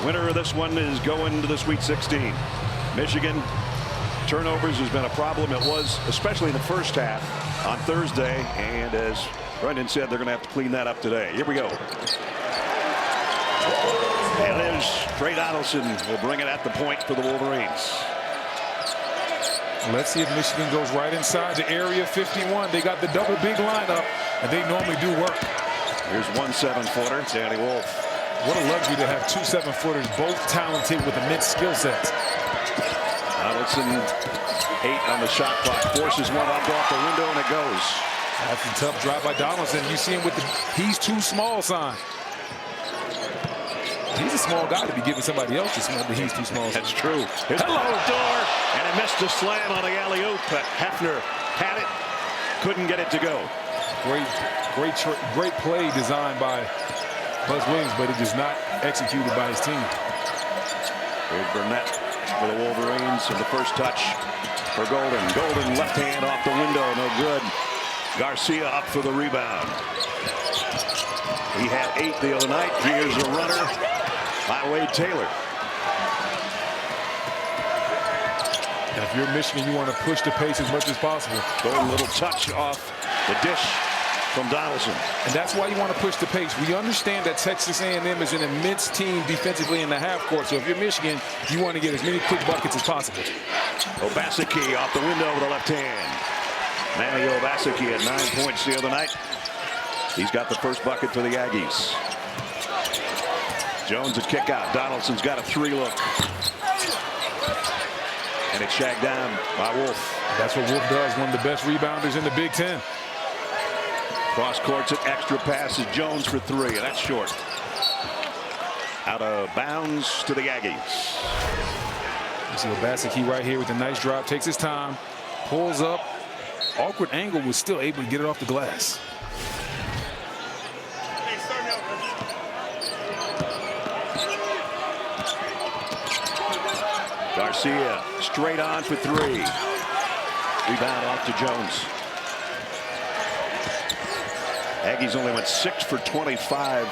Winner of this one is going to the Sweet 16. Michigan, turnovers has been a problem. It was, especially in the first half on Thursday. And as Brendan said, they're going to have to clean that up today. Here we go. And there's Trey Donaldson will bring it at the point for the Wolverines. Let's see if Michigan goes right inside the area 51. They got the double big lineup, and they normally do work. Here's one 7-footer, Danny Wolf. What a luxury to have two 7-footers, both talented with immense skill sets. Donaldson, 8 on the shot clock, forces one up off the window, and it goes. That's a tough drive by Donaldson. You see him with the "he's too small" sign. He's a small guy to be giving somebody else the "he's too small" sign. That's true. Hello, door, and it missed a slam on the alley-oop, but Hefner had it, couldn't get it to go. Great play designed by Buzz Williams, but it is not executed by his team. Here's Burnett for the Wolverines, and the first touch for Golden. Golden left hand off the window, no good. Garcia up for the rebound. He had 8 the other night. Here's a runner by Wade Taylor. And if you're Michigan, you want to push the pace as much as possible. Golden, little touch off the dish from Donaldson. And that's why you want to push the pace. We understand that Texas A&M is an immense team defensively in the half court. So if you're Michigan, you want to get as many quick buckets as possible. Obaseki off the window with the left hand. Manny Obaseki had 9 points the other night. He's got the first bucket for the Aggies. Jones a kick out. Donaldson's got a 3-look. And it's shagged down by Wolf. That's what Wolf does, one of the best rebounders in the Big Ten. Cross courts, an extra pass is Jones for 3, and that's short. Out of bounds to the Aggies. You see Obaseki right here with a nice drop, takes his time, pulls up. Awkward angle, was still able to get it off the glass. Garcia straight on for 3. Rebound off to Jones. Aggies only went 6 for 25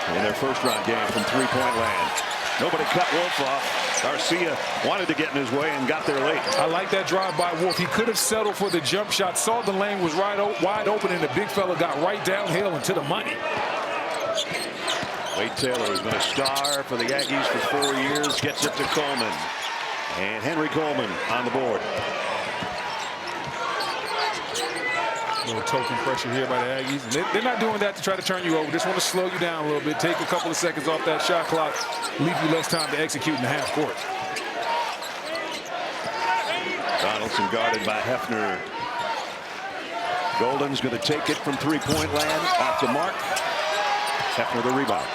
in their first round game from 3-point land. Nobody cut Wolf off. Garcia wanted to get in his way and got there late. I like that drive by Wolf. He could have settled for the jump shot, saw the lane was wide open, and the big fella got right downhill into the money. Wade Taylor has been a star for the Aggies for 4 years. Gets it to Coleman. And Henry Coleman on the board. A little token pressure here by the Aggies. And they're not doing that to try to turn you over. Just want to slow you down a little bit, take a couple of seconds off that shot clock, leave you less time to execute in the half court. Donaldson guarded by Hefner. Golden's going to take it from 3-point land, off the mark. Hefner the rebound.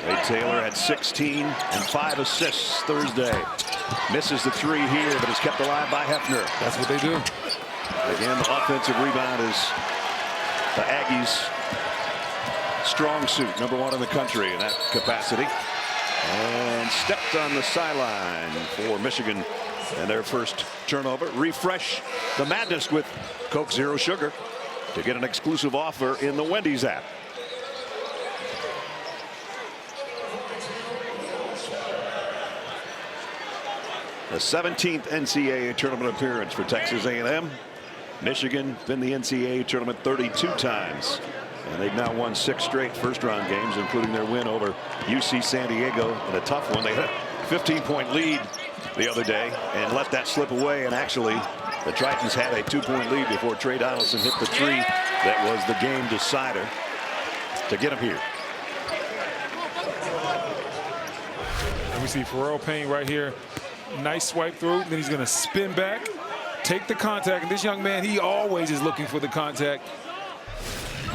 Wade Taylor had 16 and 5 assists Thursday. Misses the 3 here, but is kept alive by Hefner. That's what they do. Again, the offensive rebound is the Aggies' strong suit, #1 in the country in that capacity. And stepped on the sideline for Michigan and their first turnover. Refresh the madness with Coke Zero Sugar to get an exclusive offer in the Wendy's app. The 17th NCAA tournament appearance for Texas A&M. Michigan been the NCAA tournament 32 times. And they've now won 6 straight first-round games, including their win over UC San Diego in a tough one. They had a 15-point lead the other day and let that slip away. And actually, the Tritons had a 2-point lead before Trey Donaldson hit the 3 that was the game decider to get him here. And we see Pharrell Payne right here. Nice swipe through. Then he's going to spin back, take the contact. And this young man, he always is looking for the contact,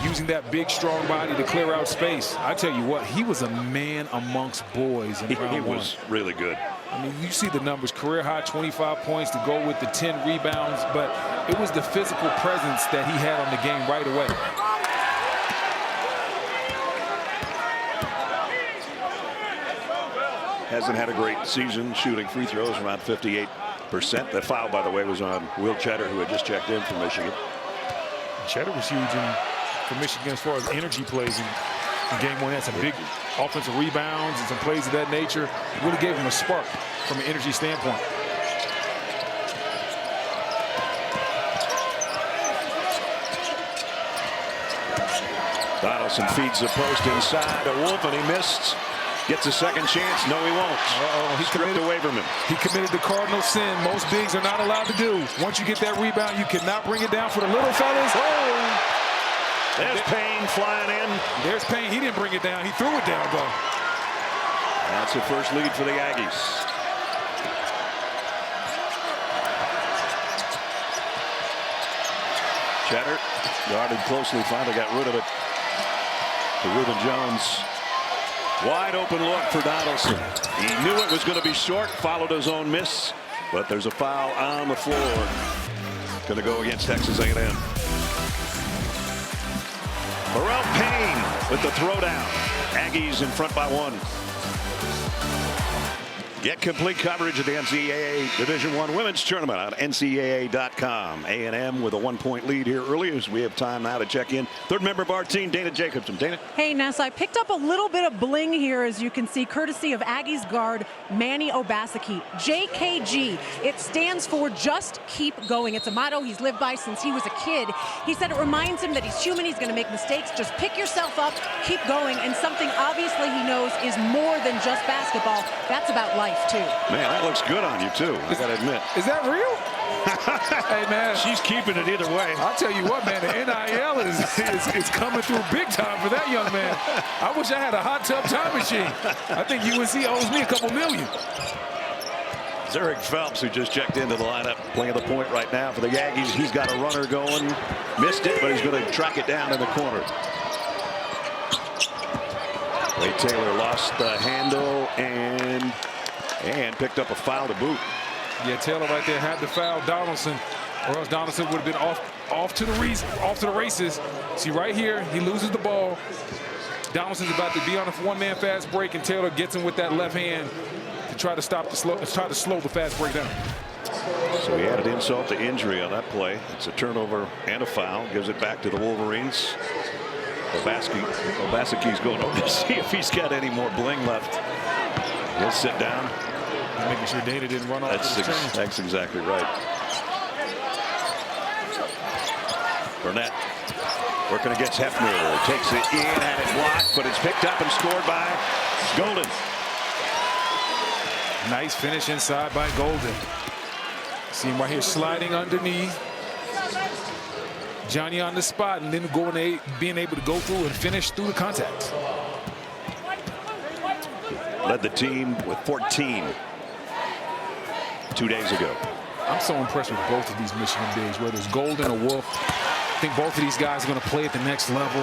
using that big, strong body to clear out space. I tell you what, he was a man amongst boys in round 1. He was really good. I mean, you see the numbers, career high 25 points to go with the 10 rebounds, but it was the physical presence that he had on the game right away. Hasn't had a great season shooting free throws, around 58% The foul, by the way, was on Will Cheddar, who had just checked in from Michigan. Cheddar was huge for Michigan as far as energy plays in game one. He had some big offensive rebounds and some plays of that nature. It really gave him a spark from an energy standpoint. Donaldson feeds the post inside to Wolf, and he missed. Gets a second chance. No, he won't. He Stripped away from him. He committed the cardinal sin most bigs are not allowed to do. Once you get that rebound, you cannot bring it down for the little fellas. Oh! There's Payne flying in. There's Payne. He didn't bring it down. He threw it down, though. That's the first lead for the Aggies. Cheddar guarded closely, finally got rid of it to Reuben Jones. Wide open look for Donaldson. He knew it was going to be short, followed his own miss, but there's a foul on the floor. Going to go against Texas A&M. Burrell Payne with the throwdown. Aggies in front by 1. Get complete coverage of the NCAA Division I Women's Tournament on NCAA.com. A&M with a 1-point lead here early as we have time now to check in. Third member of our team, Dana Jacobson. Dana? Hey, Ness, I picked up a little bit of bling here, as you can see, courtesy of Aggies guard Manny Obaseki. JKG. It stands for Just Keep Going. It's a motto he's lived by since he was a kid. He said it reminds him that he's human, he's going to make mistakes. Just pick yourself up, keep going, and something obviously he knows is more than just basketball. That's about life, too. Man, that looks good on you, too. I got to admit. Is that real? Hey, man. She's keeping it either way. I'll tell you what, man. The NIL is coming through big time for that young man. I wish I had a hot tub time machine. I think UNC owes me a couple million. It's Eric Phelps, who just checked into the lineup, playing the point right now for the Aggies. He's got a runner going. Missed it, but he's going to track it down in the corner. Ray Taylor lost the handle and picked up a foul to boot. Yeah, Taylor right there had to foul Donaldson, or else Donaldson would have been off to the races. See right here, he loses the ball. Donaldson's about to be on a one-man fast break, and Taylor gets him with that left hand to try to slow the fast break down. So he added insult to injury on that play. It's a turnover and a foul. Gives it back to the Wolverines. Obaseki's going over to see if he's got any more bling left. He'll sit down. Making sure Dana didn't run off. That's exactly right. Burnett working against Hefner. Takes it in, had it blocked, but it's picked up and scored by Golden. Nice finish inside by Golden. See him right here sliding underneath. Johnny on the spot, and then being able to go through and finish through the contact. Led the team with 14 2 days ago. I'm so impressed with both of these Michigan bigs, whether it's Golden or Wolf. I think both of these guys are going to play at the next level.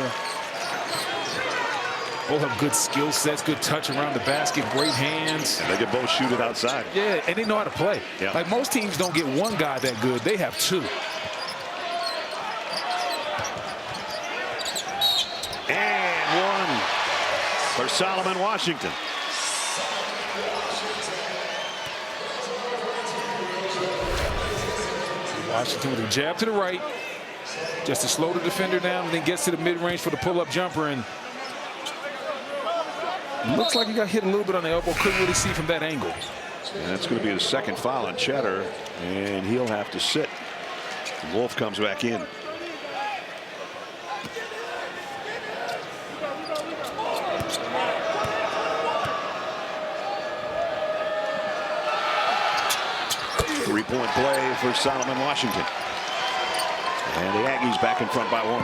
Both have good skill sets, good touch around the basket, great hands. And they can both shoot it outside. Yeah, and they know how to play. Yeah. Like most teams don't get one guy that good. They have two. And one for Solomon Washington. Washington with a jab to the right, just to slow the defender down, and then gets to the mid-range for the pull-up jumper. And looks like he got hit a little bit on the elbow. Couldn't really see from that angle. And that's going to be the second foul on Cheddar, and he'll have to sit. Wolf comes back in. Three-point play for Solomon Washington. And the Aggies back in front by 1.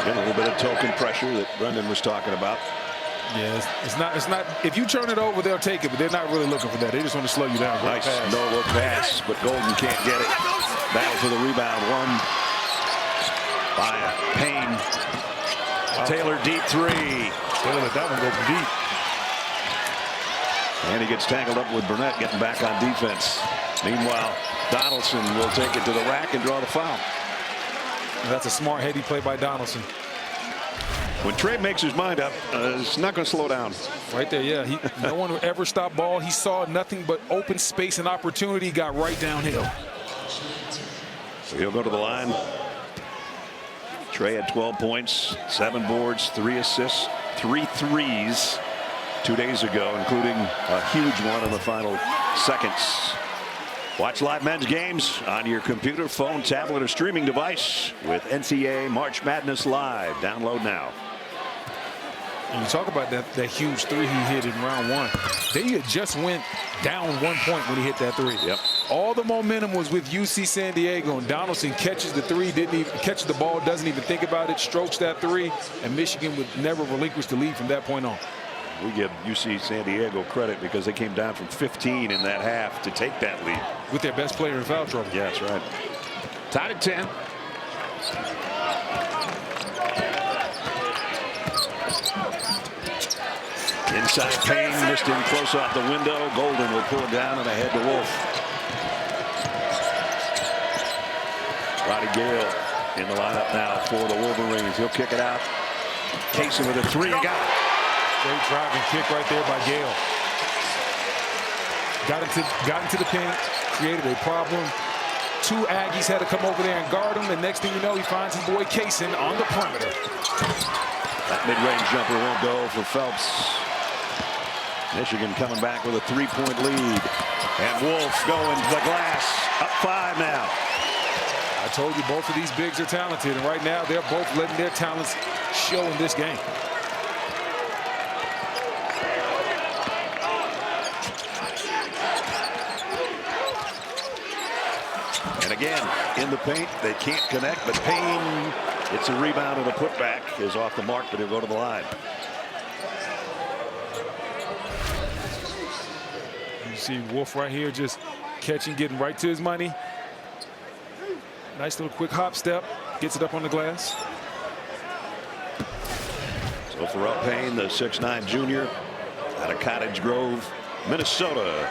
Again, a little bit of token pressure that Brendan was talking about. Yeah, it's not. If you turn it over, they'll take it, but they're not really looking for that. They just want to slow you down. Nice no-look pass, but Golden can't get it. Battle for the rebound. Won by Payne. Taylor deep three. Taylor let that one go from deep. And he gets tangled up with Burnett, getting back on defense. Meanwhile, Donaldson will take it to the rack and draw the foul. That's a smart, heady play by Donaldson. When Trey makes his mind up, it's not going to slow down. Right there, yeah. No one will ever stop ball. He saw nothing but open space and opportunity, got right downhill. So he'll go to the line. Trey had 12 points, 7 boards, 3 assists, 3 threes 2 days ago, including a huge one in the final seconds. Watch live men's games on your computer, phone, tablet, or streaming device with NCAA March Madness Live. Download now. And you talk about that huge three he hit in round 1. They had just went down 1 point when he hit that three. Yep. All the momentum was with UC San Diego, and Donaldson catches the three, didn't even catch the ball, doesn't even think about it, strokes that three, and Michigan would never relinquish the lead from that point on. We give UC San Diego credit because they came down from 15 in that half to take that lead. With their best player in foul trouble. Yeah, that's right. Tied at 10. Inside Payne, missed him close off the window. Golden will pull it down and ahead to Wolf. Roddy Gale in the lineup now for the Wolverines. He'll kick it out. Casey with a three. Got it. Great driving kick right there by Gale. Got into the paint, created a problem. 2 Aggies had to come over there and guard him, and next thing you know, he finds his boy Kaysen on the perimeter. That mid-range jumper won't go for Phelps. Michigan coming back with a 3-point lead. And Wolf going to the glass. Up 5 now. I told you both of these bigs are talented, and right now they're both letting their talents show in this game. And again, in the paint, they can't connect, but Payne, it's a rebound and a putback, is off the mark, but he'll go to the line. You see Wolf right here just catching, getting right to his money. Nice little quick hop step, gets it up on the glass. So for Payne, the 6'9" junior out of Cottage Grove, Minnesota,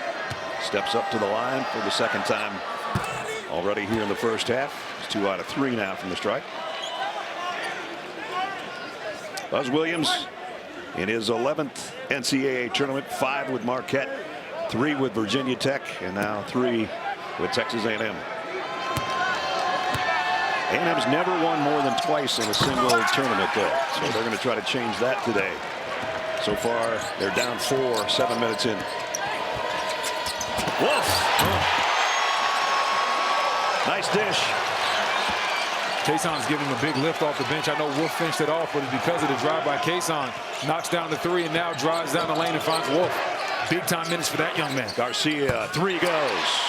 steps up to the line for the second time already here in the first half. It's 2 out of 3 now from the stripe. Buzz Williams in his 11th NCAA tournament, 5 with Marquette, 3 with Virginia Tech, and now 3 with Texas A&M. A&M's never won more than twice in a single tournament, though, so they're going to try to change that today. So far, they're down 4, 7 minutes in. Wolf! Nice dish. Kayson's giving him a big lift off the bench. I know Wolf finished it off, but it's because of the drive by Kayson. Knocks down the 3 and now drives down the lane and finds Wolf. Big time minutes for that young man. Garcia, 3 goes.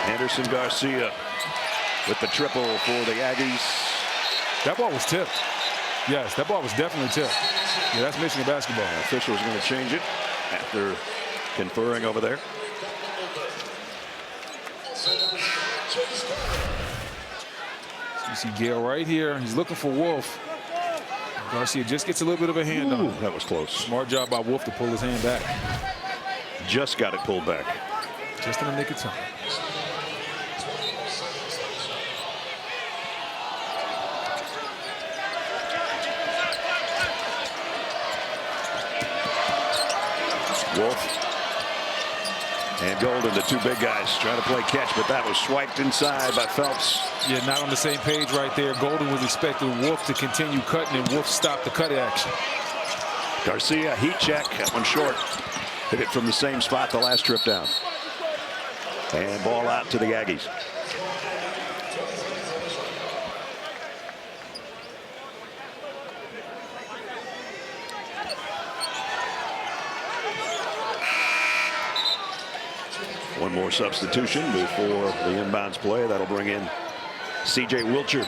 Anderson Garcia with the triple for the Aggies. That ball was tipped. Yes, that ball was definitely tipped. Yeah, that's Michigan basketball. The official's going to change it after conferring over there. You see Gale right here. He's looking for Wolf. Garcia just gets a little bit of a hand on him. That was close. Smart job by Wolf to pull his hand back. Just got it pulled back. Just in the nick of time. Wolf and Golden, the 2 big guys, trying to play catch, but that was swiped inside by Phelps. Yeah, not on the same page right there. Golden was expecting Wolf to continue cutting, and Wolf stopped the cut action. Garcia, heat check, that one short. Hit it from the same spot the last trip down. And ball out to the Aggies. One more substitution before the inbounds play. That'll bring in C.J. Wilcher,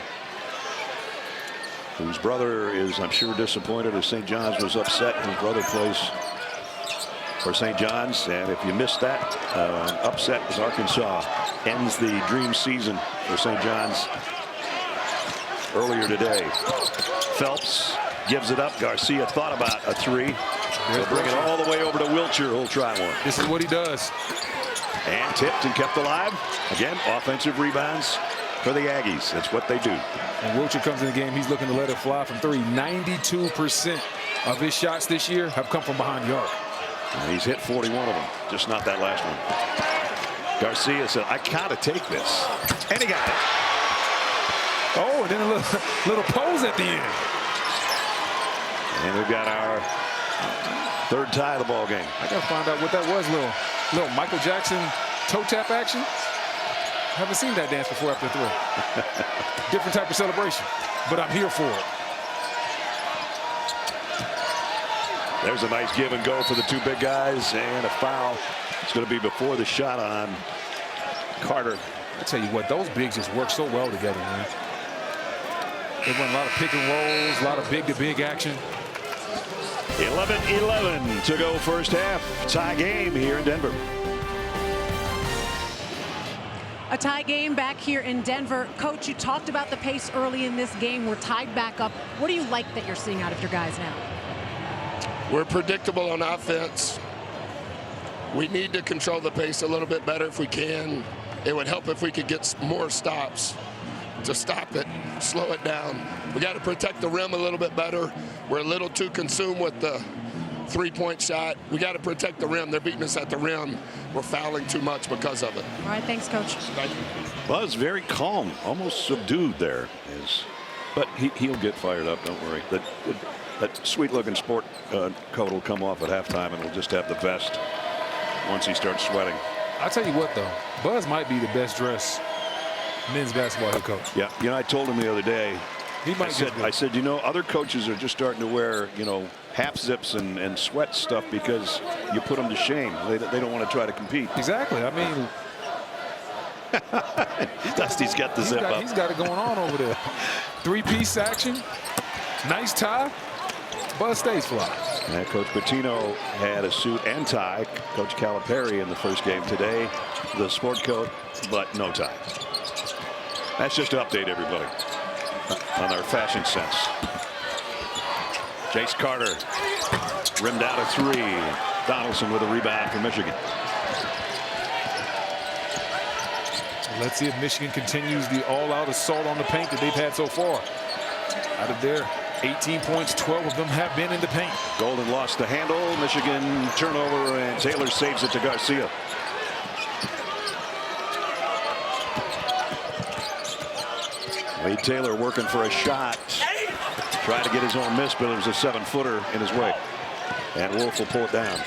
whose brother is, I'm sure, disappointed, as St. John's was upset. His brother plays for St. John's, and if you missed that, upset as Arkansas ends the dream season for St. John's earlier today. Phelps gives it up. Garcia thought about a 3. He'll bring it all the way over to Wilcher, who'll try one. This is what he does. And tipped and kept alive. Again, offensive rebounds for the Aggies. That's what they do. And Wilcher comes in the game. He's looking to let it fly from three. 92% of his shots this year have come from behind the arc. And he's hit 41 of them, just not that last one. Garcia said, I gotta take this. And he got it. Oh, and then a little pose at the end. And we've got our third tie of the ball game. I gotta find out what that was. Little Michael Jackson toe tap action. Haven't seen that dance before after three. Different type of celebration, but I'm here for it. There's a nice give and go for the two big guys, and a foul. It's going to be before the shot on Carter. I tell you what, those bigs just work so well together, man. They run a lot of pick and rolls, a lot of big-to-big action. 11-11 to go first half. Tie game here in Denver. A tie game back here in Denver. Coach, you talked about the pace early in this game. We're tied back up. What do you like that you're seeing out of your guys now? We're predictable on offense. We need to control the pace a little bit better if we can. It would help if we could get more stops to stop it, slow it down. We got to protect the rim a little bit better. We're a little too consumed with the three-point shot. We got to protect the rim. They're beating us at the rim. We're fouling too much because of it. All right, thanks, Coach. Thank you. Well, it's very calm, almost subdued there. But he'll get fired up, don't worry. That sweet-looking sport coat will come off at halftime, and we'll just have the vest once he starts sweating. I'll tell you what, though. Buzz might be the best dressed men's basketball head coach. Yeah, I told him the other day. I said, other coaches are just starting to wear, half zips and sweat stuff because you put them to shame. They don't want to try to compete. Exactly. I mean, Dusty's got the zip up. He's got it going on over there. Three-piece action. Nice tie. Buzz stays fly. And Coach Pitino had a suit and tie. Coach Calipari in the first game today, the sport coat, but no tie. That's just to update everybody on their fashion sense. Jace Carter rimmed out a three. Donaldson with a rebound for Michigan. Let's see if Michigan continues the all-out assault on the paint that they've had so far. Out of their 18 points, 12 of them have been in the paint. Golden lost the handle. Michigan turnover, and Taylor saves it to Garcia. Wade Taylor working for a shot. Tried to get his own miss, but it was a 7-footer in his way. And Wolf will pull it down.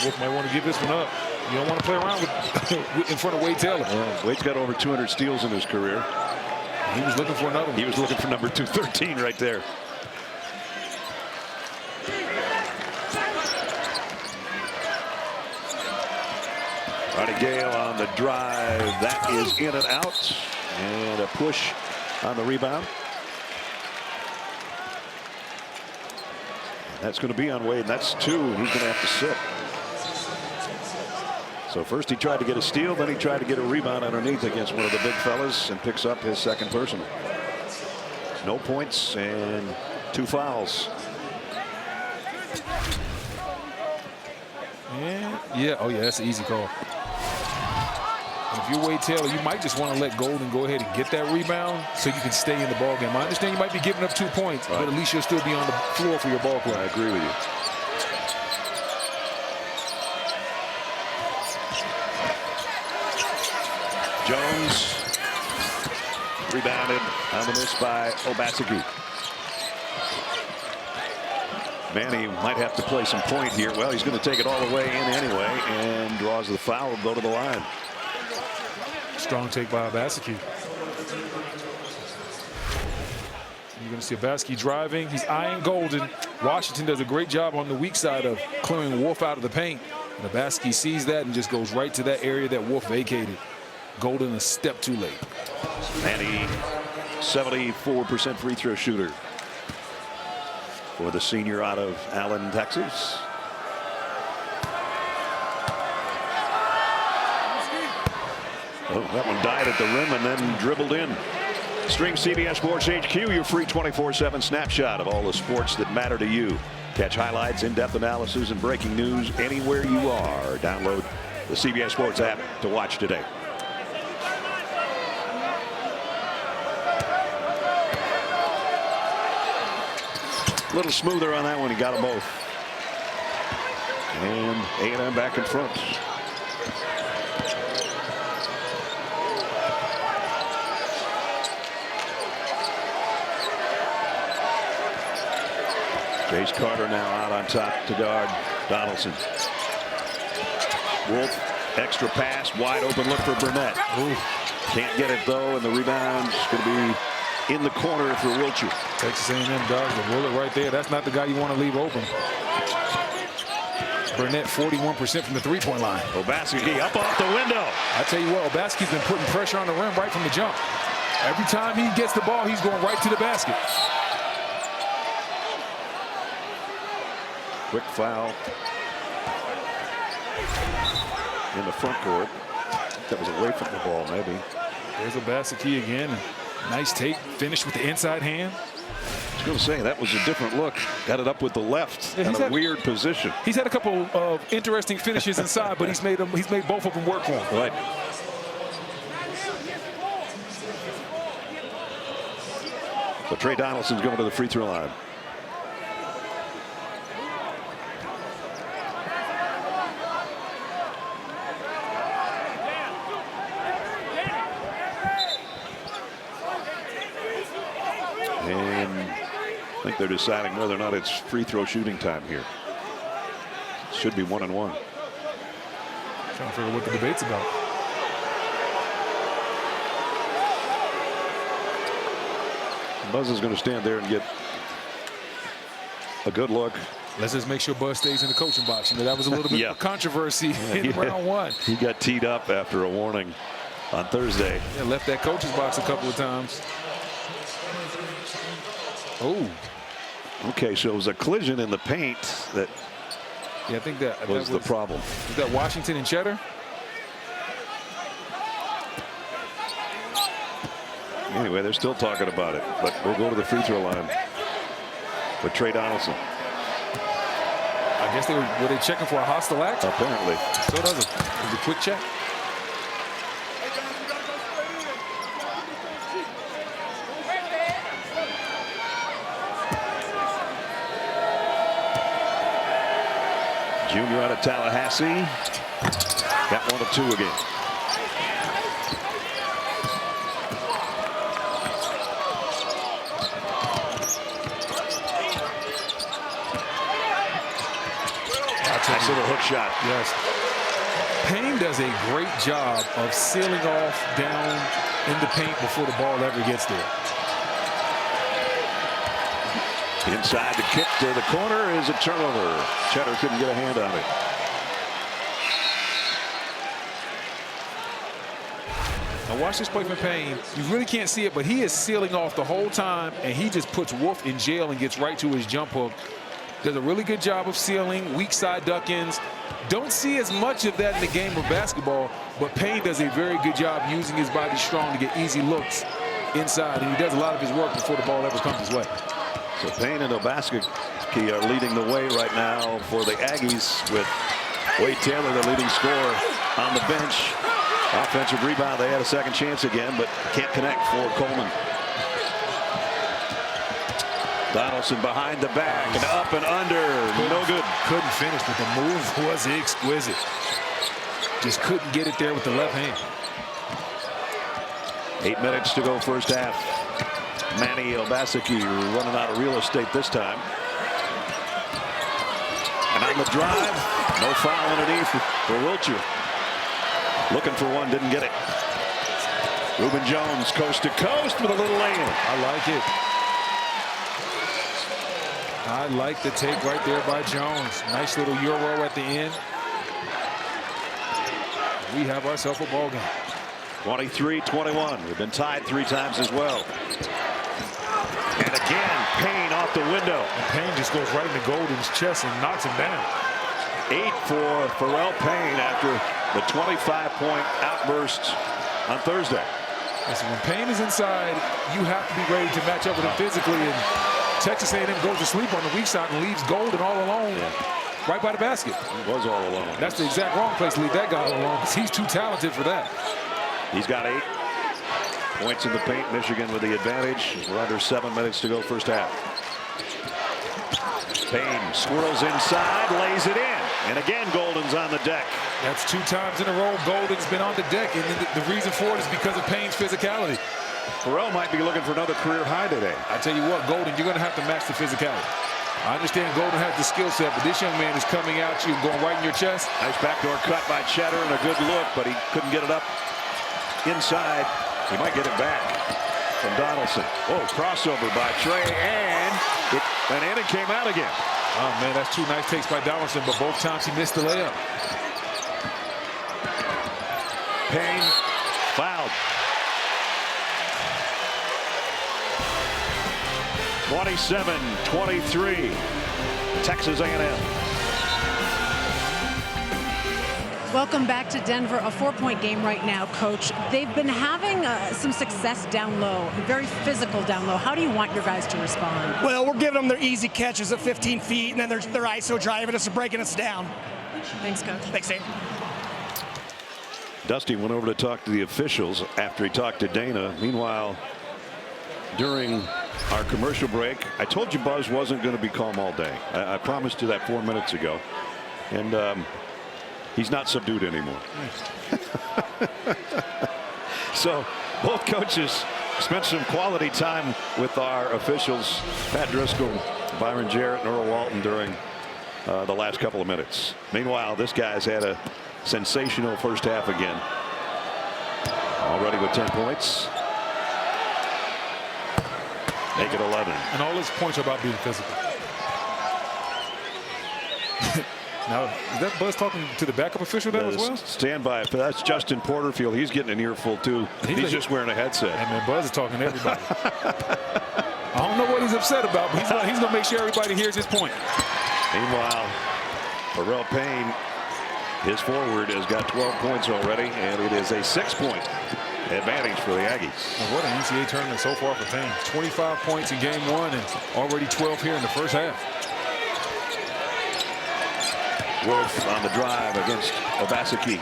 Wolf might want to give this one up. You don't want to play around with in front of Wade Taylor. Well, Wade's got over 200 steals in his career. He was looking for another one. He was looking for number 213 right there. Roddy Gale on the drive. That is in and out. And a push on the rebound. That's going to be on Wade. And that's two. He's going to have to sit. So first he tried to get a steal, then he tried to get a rebound underneath against one of the big fellas and picks up his second personal. No points and 2 fouls. Yeah. Oh, yeah, that's an easy call. And if you're Wade Taylor, you might just want to let Golden go ahead and get that rebound so you can stay in the ball game. I understand you might be giving up 2 points, but at least you'll still be on the floor for your ball club. I agree with you. Jones rebounded on the miss by Obaseki. Manny might have to play some point here. Well, he's going to take it all the way in anyway and draws the foul, go to the line. Strong take by Obaseki. You're going to see Obaseki driving. He's eyeing Golden. Washington does a great job on the weak side of clearing Wolf out of the paint. And Obaseki sees that and just goes right to that area that Wolf vacated. Golden a step too late. Manny, 74% free throw shooter for the senior out of Allen, Texas. Oh, that one died at the rim and then dribbled in. Stream CBS Sports HQ, your free 24/7 snapshot of all the sports that matter to you. Catch highlights, in-depth analysis, and breaking news anywhere you are. Download the CBS Sports app to watch today. A little smoother on that one. He got them both. And A&M back in front. Jace Carter now out on top to guard Donaldson. Wolf, extra pass, wide open look for Burnett. Ooh. Can't get it though, and the rebound's going to be in the corner for Wiltshire. Texas A&M dodged the bullet right there. That's not the guy you want to leave open. Burnett 41% from the three-point line. Obaseki up off the window. I tell you what, Obaseki's been putting pressure on the rim right from the jump. Every time he gets the ball, he's going right to the basket. Quick foul in the front court. That was away from the ball, maybe. There's Obaseki again. Nice take, finish with the inside hand. I was going to say, that was a different look. Got it up with the left in a weird position. He's had a couple of interesting finishes inside, but he's made both of them work for him. Right. So Trey Donaldson's going to the free throw line. I think they're deciding whether or not it's free throw shooting time here. Should be 1-1. Trying to figure out what the debate's about. Buzz is going to stand there and get a good look. Let's just make sure Buzz stays in the coaching box. You know, that was a little bit of controversy in round one. He got teed up after a warning on Thursday. Yeah, left that coach's box a couple of times. Oh. Okay, so it was a collision in the paint that I think that was the problem. Was that Washington and Cheddar? Anyway, they're still talking about it, but we'll go to the free throw line with Trey Donaldson. I guess were they checking for a hostile act? Apparently. So it was a quick check. Junior out of Tallahassee. Got 1 of 2 again. Nice little hook shot. Yes. Payne does a great job of sealing off down in the paint before the ball ever gets there. Inside the kick to the corner is a turnover. Cheddar couldn't get a hand on it. Now watch this play from Payne. You really can't see it, but he is sealing off the whole time, and he just puts Wolf in jail and gets right to his jump hook. Does a really good job of sealing, weak side duck-ins. Don't see as much of that in the game of basketball, but Payne does a very good job using his body strong to get easy looks inside, and he does a lot of his work before the ball ever comes his way. So Payne and Obaseki are leading the way right now for the Aggies, with Wade Taylor, the leading scorer, on the bench. Offensive rebound. They had a second chance again, but can't connect for Coleman. Donaldson behind the back and up and under. No good. Couldn't finish, but the move was exquisite. Just couldn't get it there with the left hand. 8 minutes to go first half. Manny Obaseki running out of real estate this time. And on the drive, no foul underneath for Wiltshire. Looking for one, didn't get it. Reuben Jones coast to coast with a little lay-in. I like it. I like the take right there by Jones. Nice little Euro at the end. We have ourselves a ball game. 23-21. We've been tied 3 times as well. And again, Payne off the window. And Payne just goes right into Golden's chest and knocks him down. 8 for Pharrell Payne after the 25-point outburst on Thursday. Listen, when Payne is inside, you have to be ready to match up with him physically. And Texas A&M goes to sleep on the weak side and leaves Golden all alone right by the basket. He was all alone. That's the exact wrong place to leave that guy all alone, because he's too talented for that. He's got 8 points in the paint. Michigan with the advantage. We're under 7 minutes to go first half. Payne squirrels inside, lays it in. And again, Golden's on the deck. That's 2 times in a row Golden's been on the deck, and the reason for it is because of Payne's physicality. Farrell might be looking for another career high today. I tell you what, Golden, you're going to have to match the physicality. I understand Golden has the skill set, but this young man is coming at you, going right in your chest. Nice backdoor cut by Cheddar and a good look, but he couldn't get it up inside. He might get it back from Donaldson. Oh, crossover by Trey, and it came out again. Oh, man, that's 2 nice takes by Donaldson, but both times he missed the layup. Payne fouled. 27-23, Texas A&M. Welcome back to Denver. A 4-point game right now, Coach. They've been having some success down low, very physical down low. How do you want your guys to respond? Well, we're giving them their easy catches at 15 feet, and then their ISO driving us and breaking us down. Thanks, Coach. Thanks, Dave. Dusty went over to talk to the officials after he talked to Dana. Meanwhile, during our commercial break, I told you Buzz wasn't going to be calm all day. I promised you that 4 minutes ago. And he's not subdued anymore. So both coaches spent some quality time with our officials, Pat Driscoll, Byron Jarrett, and Earl Walton during the last couple of minutes. Meanwhile, this guy's had a sensational first half again. Already with 10 points. Make it 11. And all his points are about being physical. Now, is that Buzz talking to the backup official there as well? Stand by. That's Justin Porterfield. He's getting an earful too. He's just wearing a headset. And man, Buzz is talking to everybody. I don't know what he's upset about, but he's going to make sure everybody hears his point. Meanwhile, Pharrell Payne, his forward, has got 12 points already, and it is a 6-point advantage for the Aggies. Well, what an NCAA tournament so far for Payne. 25 points in game 1 and already 12 here in the first half. Wolf on the drive against Obaseki.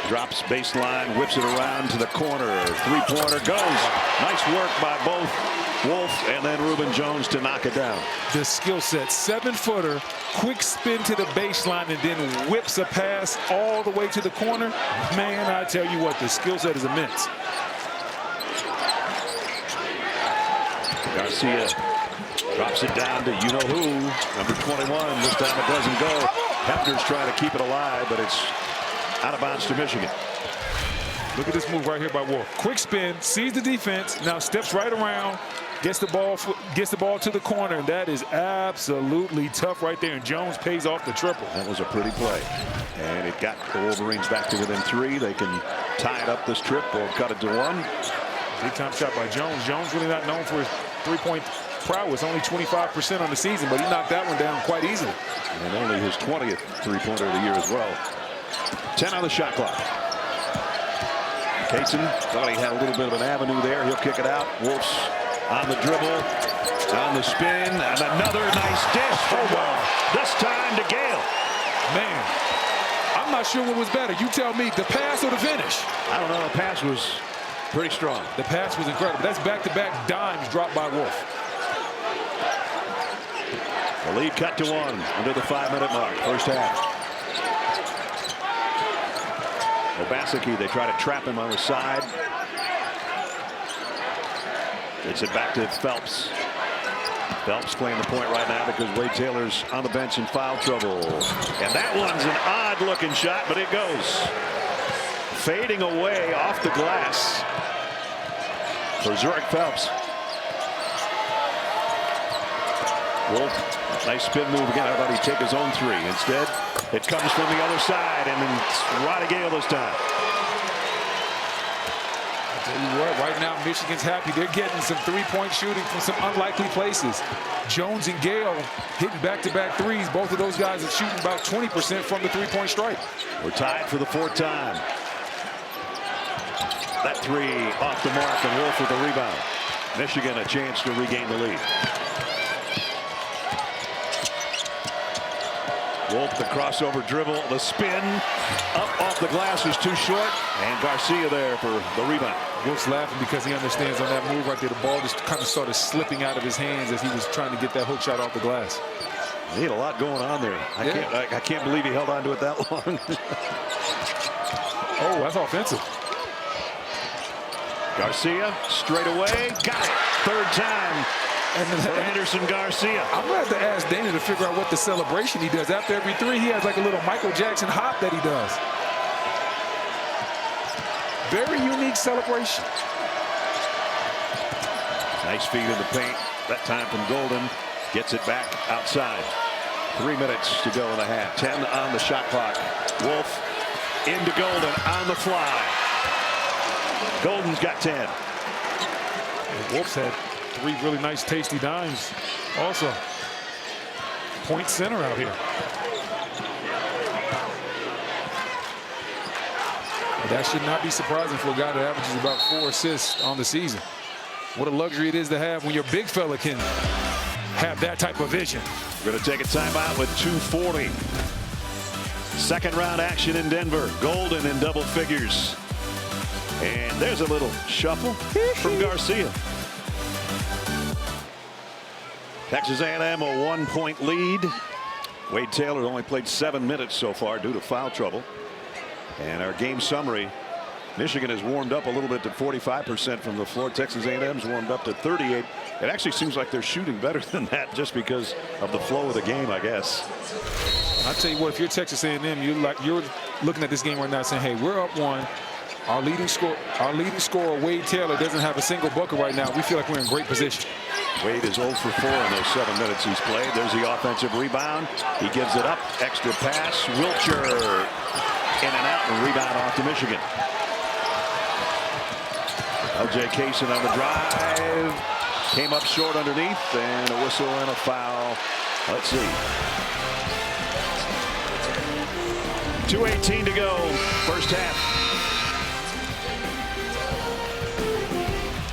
Drops baseline, whips it around to the corner. 3-pointer goes. Nice work by both Wolf and then Reuben Jones to knock it down. The skill set, 7-footer, quick spin to the baseline and then whips a pass all the way to the corner. Man, I tell you what, the skill set is immense. Garcia drops it down to you-know-who, number 21. This time it doesn't go. Hefner's trying to keep it alive, but it's out of bounds to Michigan. Look at this move right here by Wolf. Quick spin, sees the defense, now steps right around, gets the ball to the corner, and that is absolutely tough right there. And Jones pays off the triple. That was a pretty play, and it got the Wolverines back to within 3. They can tie it up this trip or cut it to 1. Big time shot by Jones. Jones really not known for his 3-point prowess, only 25% on the season, but he knocked that one down quite easily. And only his 20th 3-pointer of the year as well. 10 on the shot clock. Kaysen thought he had a little bit of an avenue there. He'll kick it out. Wolf's on the dribble, on the spin, and another nice dish. This time to Gale. Man, I'm not sure what was better. You tell me, the pass or the finish? I don't know. The pass was pretty strong. The pass was incredible. That's back-to-back dimes dropped by Wolf. The lead cut to 1 under the 5-minute mark. First half. Obaseki, they try to trap him on the side. Gets it back to Phelps. Phelps playing the point right now because Wade Taylor's on the bench in foul trouble. And that one's an odd-looking shot, but it goes. Fading away off the glass for Zurich Phelps. Wolf, nice spin move again. I thought he'd take his own 3. Instead, it comes from the other side, and then it's Roddy Gale this time. I tell you what, right now Michigan's happy. They're getting some 3-point shooting from some unlikely places. Jones and Gale hitting back-to-back 3s. Both of those guys are shooting about 20% from the 3-point stripe. We're tied for the 4th time. That 3 off the mark, and Wolf with the rebound. Michigan a chance to regain the lead. Wolf, the crossover dribble, the spin up off the glass is too short, and Garcia there for the rebound. Wolf's laughing because he understands on that move right there, the ball just kind of started slipping out of his hands as he was trying to get that hook shot off the glass. He had a lot going on there. I can't believe he held on to it that long. Oh, that's offensive. Garcia straight away. Got it. Third time. And for Anderson Garcia. I'm going to have to ask Dana to figure out what the celebration he does. After every three, he has like a little Michael Jackson hop that he does. Very unique celebration. Nice feed in the paint. That time from Golden. Gets it back outside. 3 minutes to go in the half. 10 on the shot clock. Wolf into Golden on the fly. Golden's got 10. Wolf's had 3 really nice tasty dimes also. Point center out here. That should not be surprising for a guy that averages about 4 assists on the season. What a luxury it is to have when your big fella can have that type of vision. We're going to take a timeout with 2:40. Second round action in Denver. Golden in double figures. And there's a little shuffle from Garcia. Texas A&M a 1-point lead. Wade Taylor only played 7 minutes so far due to foul trouble. And our game summary. Michigan has warmed up a little bit to 45% from the floor. Texas A&M's warmed up to 38. It actually seems like they're shooting better than that just because of the flow of the game, I guess. I'll tell you what, if you're Texas A&M, you're looking at this game right now saying, hey, we're up 1. Our leading scorer, Wade Taylor, doesn't have a single bucket right now. We feel like we're in great position. Wade is 0 for 4 in those 7 minutes he's played. There's the offensive rebound. He gives it up. Extra pass. Wilcher in and out, and rebound off to Michigan. L.J. Kaysen on the drive. Came up short underneath, and a whistle and a foul. Let's see. 2:18 to go, first half.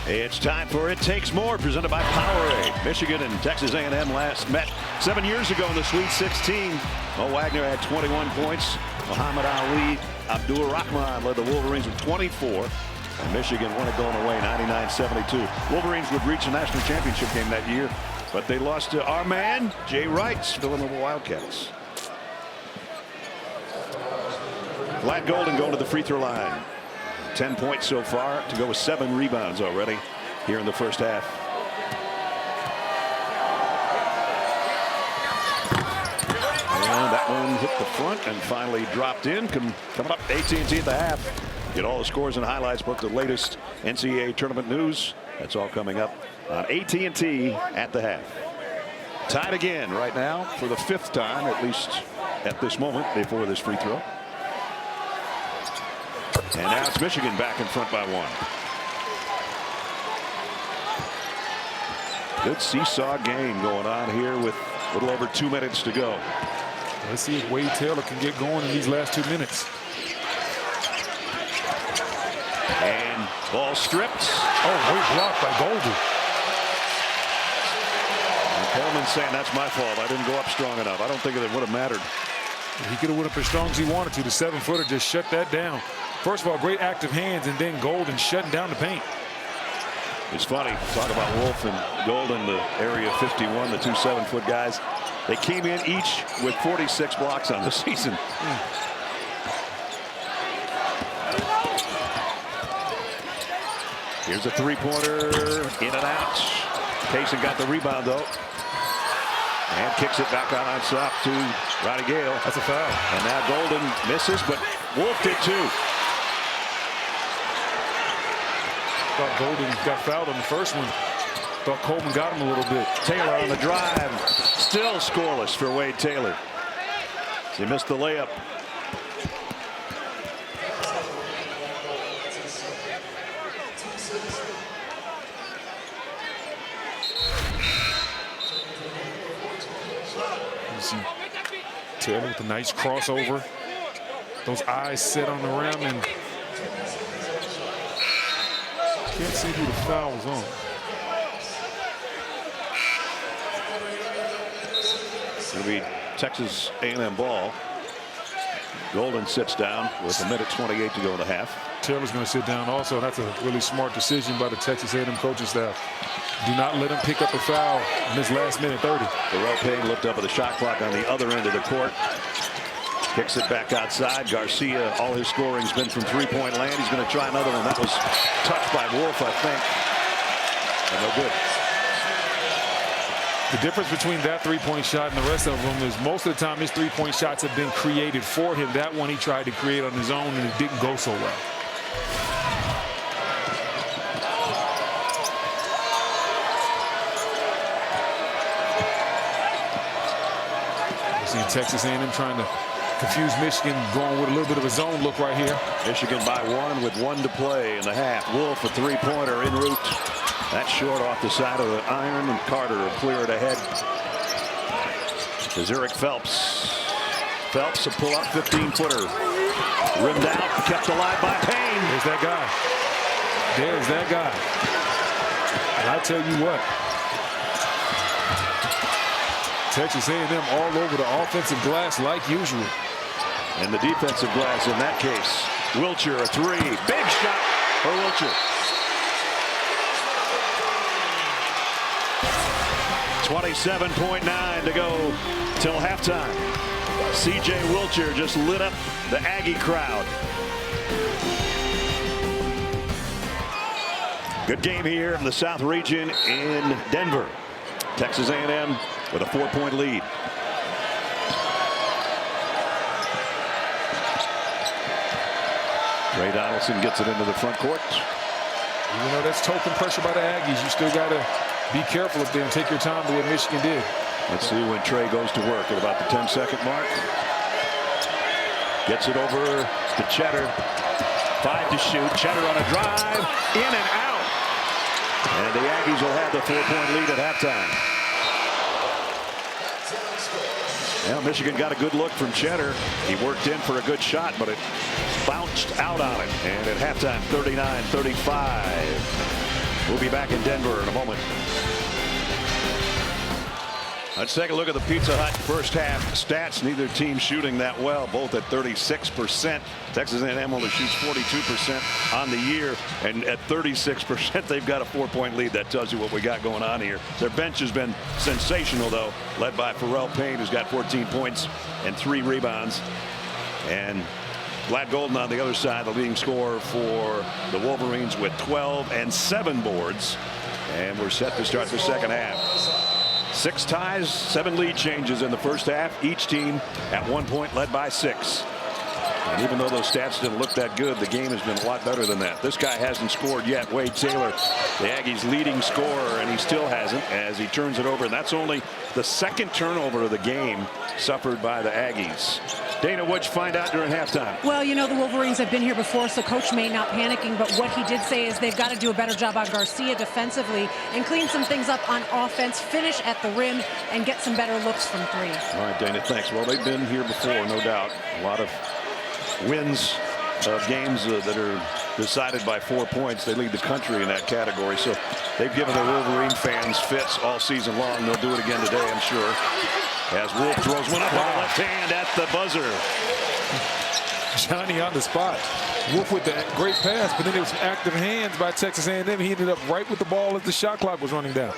It's time for It Takes More, presented by Powerade. Michigan and Texas A&M last met 7 years ago in the Sweet 16. Mo Wagner had 21 points. Muhammad Ali Abdul Rahman led the Wolverines with 24. And Michigan won it going away 99-72. Wolverines would reach the national championship game that year, but they lost to our man, Jay Wright's Villanova Wildcats. Vlad Golden going to the free throw line. 10 points so far to go with 7 rebounds already here in the first half. And that one hit the front and finally dropped in. Coming up, AT&T at the half. Get all the scores and highlights, both the latest NCAA tournament news. That's all coming up on AT&T at the half. Tied again right now for the 5th time, at least at this moment, before this free throw. And now it's Michigan back in front by 1. Good seesaw game going on here with a little over 2 minutes to go. Let's see if Wade Taylor can get going in these last 2 minutes. And ball stripped. Oh, great block by Golden. And Coleman saying that's my fault. I didn't go up strong enough. I don't think it would have mattered. He could have went up as strong as he wanted to. The 7-footer just shut that down. First of all, great active hands, and then Golden shutting down the paint. It's funny, talk about Wolf and Golden, the area 51, the 2 7-foot guys. They came in each with 46 blocks on the season. Here's a 3-pointer, in and out. Kaysen got the rebound though, and kicks it back on top to Roddy Gale. That's a foul. And now Golden misses, but Wolf did too. Thought Golden got fouled on the first one. Thought Coleman got him a little bit. Taylor on the drive. Still scoreless for Wade Taylor. He missed the layup. You see Taylor with a nice crossover. Those eyes sit on the rim, and can't see who the foul was on. It'll be Texas A&M ball. Golden sits down with 1:28 to go in the half. Taylor's going to sit down also. That's a really smart decision by the Texas A&M coaching staff. Do not let him pick up a foul in this last minute 30. Terrell Payne looked up at the shot clock on the other end of the court. Kicks it back outside. Garcia, all his scoring's been from three-point land. He's going to try another one. That was touched by Wolf, I think. And no good. The difference between that three-point shot and the rest of them is most of the time his three-point shots have been created for him. That one he tried to create on his own, and it didn't go so well. You see Texas A&M trying to confuse Michigan, going with a little bit of a zone look right here. Michigan by one with 1 to play in the half. Wolf a three-pointer en route. That's short off the side of the iron, and Carter will clear it ahead to Zurich Phelps. Phelps a pull-up 15-footer. Rimmed out, kept alive by Payne. There's that guy. There's that guy. And I tell you what, Texas A&M all over the offensive glass like usual. And the defensive glass in that case. Wilcher a three. Big shot for Wilcher. 27.9 to go till halftime. C.J. Wilcher just lit up the Aggie crowd. Good game here in the South region in Denver. Texas A&M with a 4-point lead. Ray Donaldson gets it into the front court. Even though that's token pressure by the Aggies, you still got to be careful up there and take your time to what Michigan did. Let's see when Trey goes to work at about the 10-second mark. Gets it over to Cheddar. 5 to shoot. Cheddar on a drive. In and out. And the Aggies will have the 4-point lead at halftime. Well, Michigan got a good look from Cheddar. He worked in for a good shot, but it bounced out on him. And at halftime, 39-35. We'll be back in Denver in a moment. Let's take a look at the Pizza Hut first half stats. Neither team shooting that well, both at 36%. Texas A&M only shoots 42% on the year, and at 36% they've got a 4-point lead. That tells you what we got going on here. Their bench has been sensational, though, led by Terrell Payne, who's got 14 points and 3 rebounds. And Glad Golden on the other side, the leading scorer for the Wolverines with 12 and 7 boards. And we're set to start the second half. 6 ties, 7 lead changes in the first half. Each team at 1 point led by 6. And even though those stats didn't look that good, the game has been a lot better than that. This guy hasn't scored yet. Wade Taylor, the Aggies' leading scorer, and he still hasn't as he turns it over. And that's only the second turnover of the game suffered by the Aggies. Dana, what'd you find out during halftime? Well, you know, the Wolverines have been here before, so Coach May not panicking, but what he did say is they've got to do a better job on Garcia defensively and clean some things up on offense, finish at the rim, and get some better looks from 3. All right, Dana, thanks. Well, they've been here before, no doubt. A lot of wins of games that are decided by 4 points. They lead the country in that category, so they've given the Wolverine fans fits all season long. They'll do it again today, I'm sure. As Wolf throws one up on the left hand at the buzzer. Johnny on the spot. Wolf with the great pass, but then there was some active hands by Texas A&M. He ended up right with the ball as the shot clock was running down.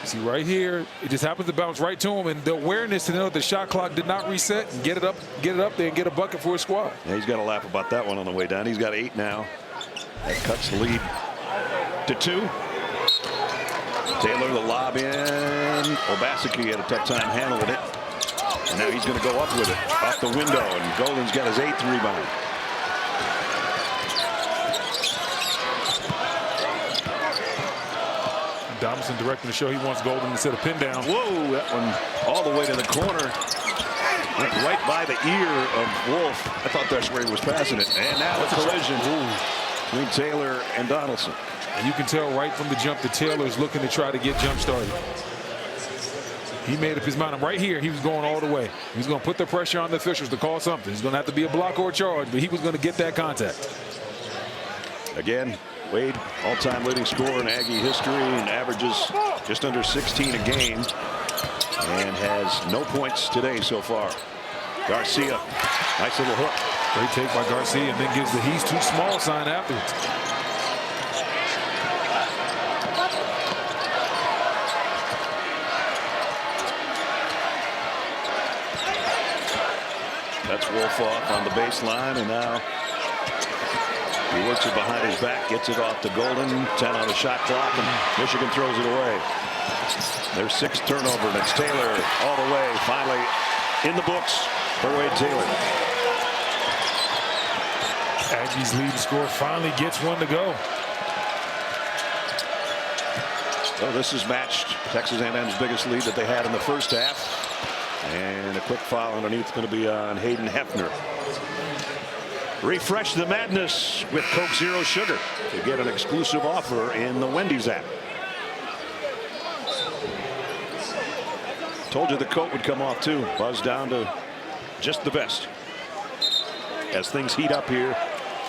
See right here, it just happens to bounce right to him, and the awareness to know that the shot clock did not reset and get it up there and get a bucket for his squad. Yeah, he's got to laugh about that one on the way down. He's got 8 now. That cuts the lead to 2. Taylor the lob in. Obaseki had a tough time handling it. And now he's going to go up with it off the window, and Golden's got his 8th rebound. Donaldson directing the show. He wants Golden to set a pin down. Whoa, that one all the way to the corner. Went right by the ear of Wolf. I thought that's where he was passing it. And now a collision between Taylor and Donaldson. And you can tell right from the jump that Taylor is looking to try to get jump started. He made up his mind. Right here, he was going all the way. He was going to put the pressure on the officials to call something. He's going to have to be a block or a charge, but he was going to get that contact. Again, Wade, all-time leading scorer in Aggie history, and averages just under 16 a game, and has no points today so far. Garcia, nice little hook. Great take by Garcia, and then gives the "he's too small" sign afterwards. That's Wolf off on the baseline, and now he works it behind his back, gets it off to Golden. 10 on the shot clock, and Michigan throws it away. There's 6 turnover, and it's Taylor all the way. Finally in the books for Wade Taylor. Aggies lead score finally gets one to go. So this has matched Texas A&M's biggest lead that they had in the first half. And a quick foul underneath going to be on Hayden Hefner. Refresh the madness with Coke Zero Sugar to get an exclusive offer in the Wendy's app. Told you the Coke would come off too. Buzz down to just the best as things heat up here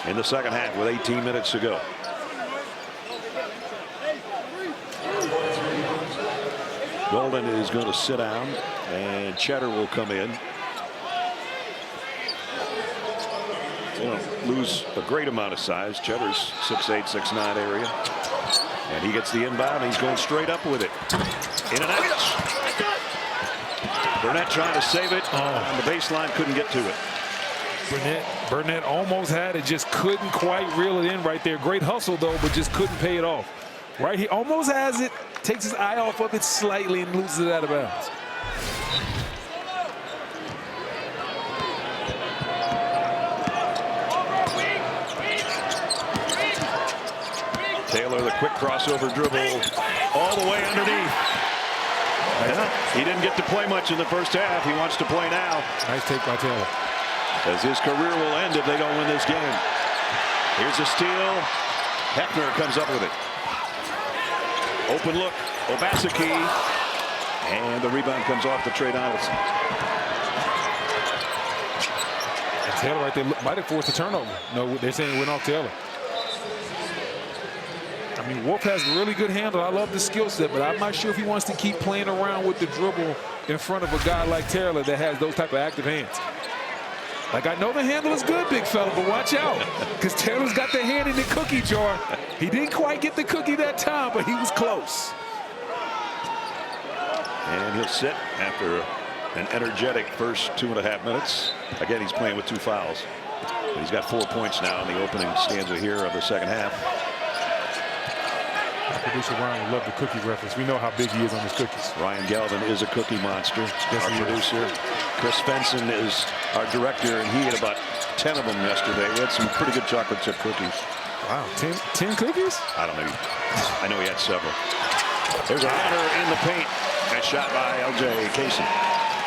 in the second half with 18 minutes to go. Golden is going to sit down, and Cheddar will come in. They don't lose a great amount of size. Cheddar's 6'8", 6'9" area. And he gets the inbound, and he's going straight up with it. In and out. Burnett trying to save it. On the baseline, couldn't get to it. Burnett almost had it, just couldn't quite reel it in right there. Great hustle, though, but just couldn't pay it off. Right, he almost has it, takes his eye off of it slightly and loses it out of bounds. Taylor, the quick crossover dribble all the way underneath. Yeah, he didn't get to play much in the first half. He wants to play now. Nice take by Taylor. As his career will end if they don't win this game. Here's a steal. Hefner comes up with it. Open look, Obaseki, and the rebound comes off to Trey Donaldson. And Taylor right there might have forced a turnover. No, they're saying it went off Taylor. I mean, Wolf has a really good handle. I love the skill set, but I'm not sure if he wants to keep playing around with the dribble in front of a guy like Taylor that has those type of active hands. Like, I know the handle is good, big fella, but watch out, because Taylor's got the hand in the cookie jar. He didn't quite get the cookie that time, but he was close. And he'll sit after an energetic first 2.5 minutes. Again, he's playing with 2 fouls. But he's got 4 points now in the opening stanza here of the second half. Producer Ryan would love the cookie reference. We know how big he is on his cookies. Ryan Galvin is a cookie monster. Yes, our producer. Chris Fenson is our director, and he had about 10 of them yesterday. We had some pretty good chocolate chip cookies. Wow, 10 cookies? I don't know. I know he had several. There's a runner in the paint. Nice shot by LJ Kaysen.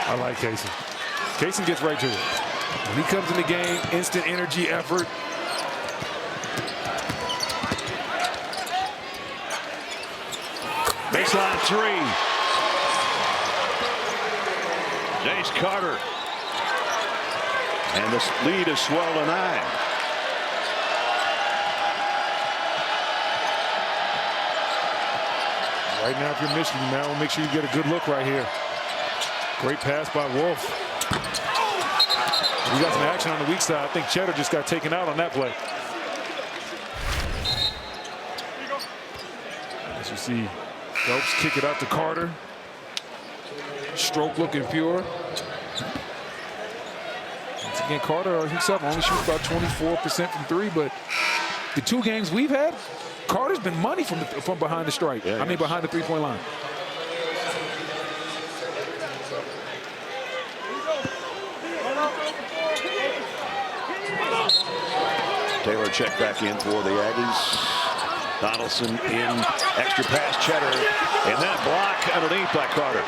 I like Kaysen. Kaysen gets right to it. When he comes in the game, instant energy, effort. Baseline 3. Jace Carter. And this lead is swelled to 9. Right now, if you're Michigan, man, we'll make sure you get a good look right here. Great pass by Wolf. We got some action on the weak side. I think Cheddar just got taken out on that play. As you see, Phelps kick it out to Carter. Stroke looking pure. Once again, Carter himself only shoots about 24% from 3, but the 2 games we've had, Carter's been money from behind the stripe. Yeah, I mean, behind the 3-point line. Taylor checked back in for the Aggies. Donaldson in, extra pass, Cheddar, and then a block underneath by Carter.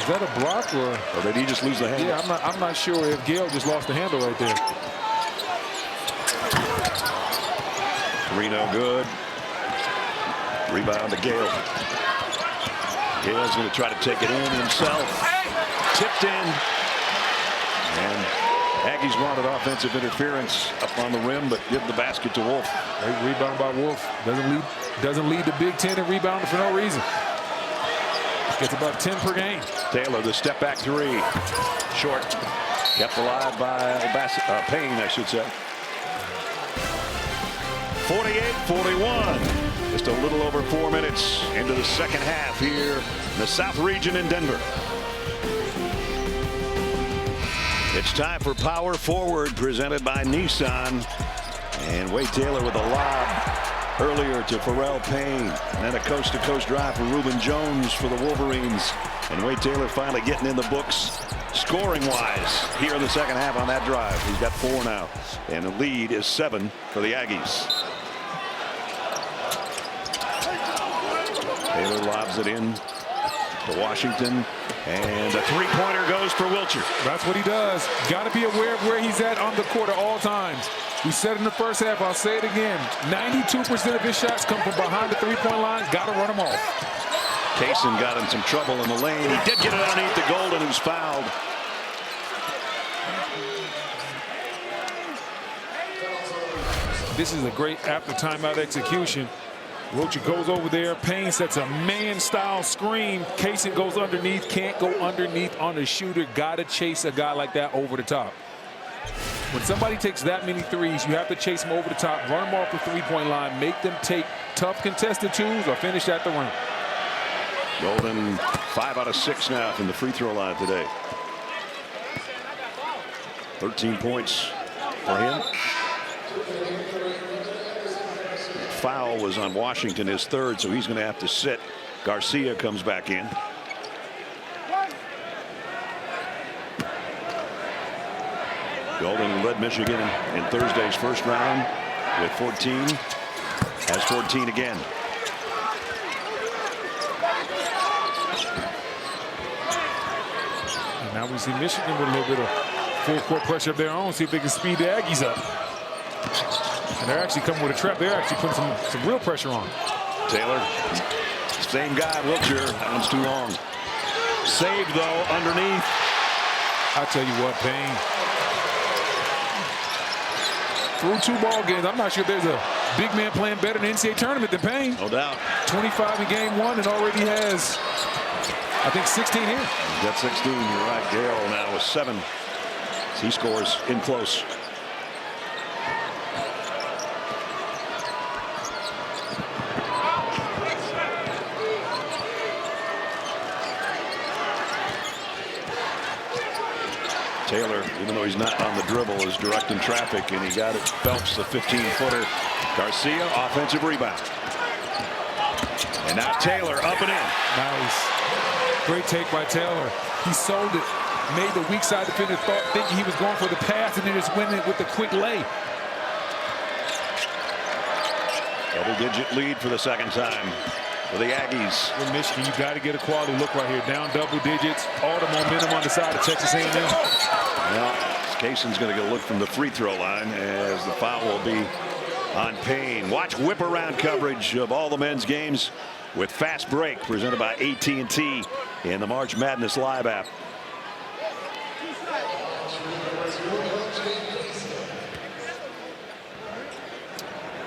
Is that a block Or did he just lose the handle? Yeah, I'm not sure if Gale just lost the handle right there. 3 no good. Rebound to Gale. Gale's going to try to take it in himself. Tipped in. And Aggies wanted offensive interference up on the rim, but give the basket to Wolf. Great rebound by Wolf. Doesn't lead the Big Ten in rebounding for no reason. Gets about 10 per game. Taylor, the step back 3. Short. Kept alive by Payne, I should say. 48-41. Just a little over 4 minutes into the second half here in the South Region in Denver. It's time for Power Forward, presented by Nissan. And Wade Taylor with a lob earlier to Pharrell Payne. And then a coast-to-coast drive for Reuben Jones for the Wolverines. And Wade Taylor finally getting in the books scoring-wise here in the second half on that drive. He's got 4 now. And the lead is 7 for the Aggies. Taylor lobs it in to Washington. And a three-pointer goes for Wilcher. That's what he does. Got to be aware of where he's at on the court at all times. We said in the first half, I'll say it again, 92% of his shots come from behind the three-point line. Got to run them off. Kaysen got in some trouble in the lane. He did get it underneath the Golden, who's fouled. This is a great after timeout execution. Wilcher goes over there. Payne sets a man-style screen. Kaysen goes underneath. Can't go underneath on the shooter. Got to chase a guy like that over the top. When somebody takes that many threes, you have to chase them over the top, run them off the three-point line, make them take tough contested twos or finish at the rim. Golden 5 out of 6 now from the free throw line today. 13 points for him. Foul was on Washington, his 3rd, so he's going to have to sit. Garcia comes back in. Golden led Michigan in Thursday's first round with 14. Has 14 again. And now we see Michigan with a little bit of full court pressure of their own. See if they can speed the Aggies up. And they're actually coming with a trap. They're actually putting some real pressure on. Taylor, same guy, Wilcher. That one's too long. Saved, though, underneath. I tell you what, Payne. Through 2 ball games, I'm not sure if there's a big man playing better in the NCAA tournament than Payne. No doubt. 25 in game 1 and already has, I think, 16 here. He's got 16. You're right. Gale now with 7. He scores in close. Taylor, even though he's not on the dribble, is directing traffic, and he got it. Phelps, the 15-footer. Garcia, offensive rebound. And now Taylor up and in. Nice. Great take by Taylor. He sold it. Made the weak side defender thinking he was going for the pass, and then just went in with the quick lay. Double-digit lead for the second time for the Aggies. With Michigan, you got to get a quality look right here. Down double digits. All the momentum on the side of Texas A&M. Well, Kaysen's going to get a look from the free throw line as the foul will be on Payne. Watch whip-around coverage of all the men's games with Fast Break, presented by AT&T in the March Madness Live app.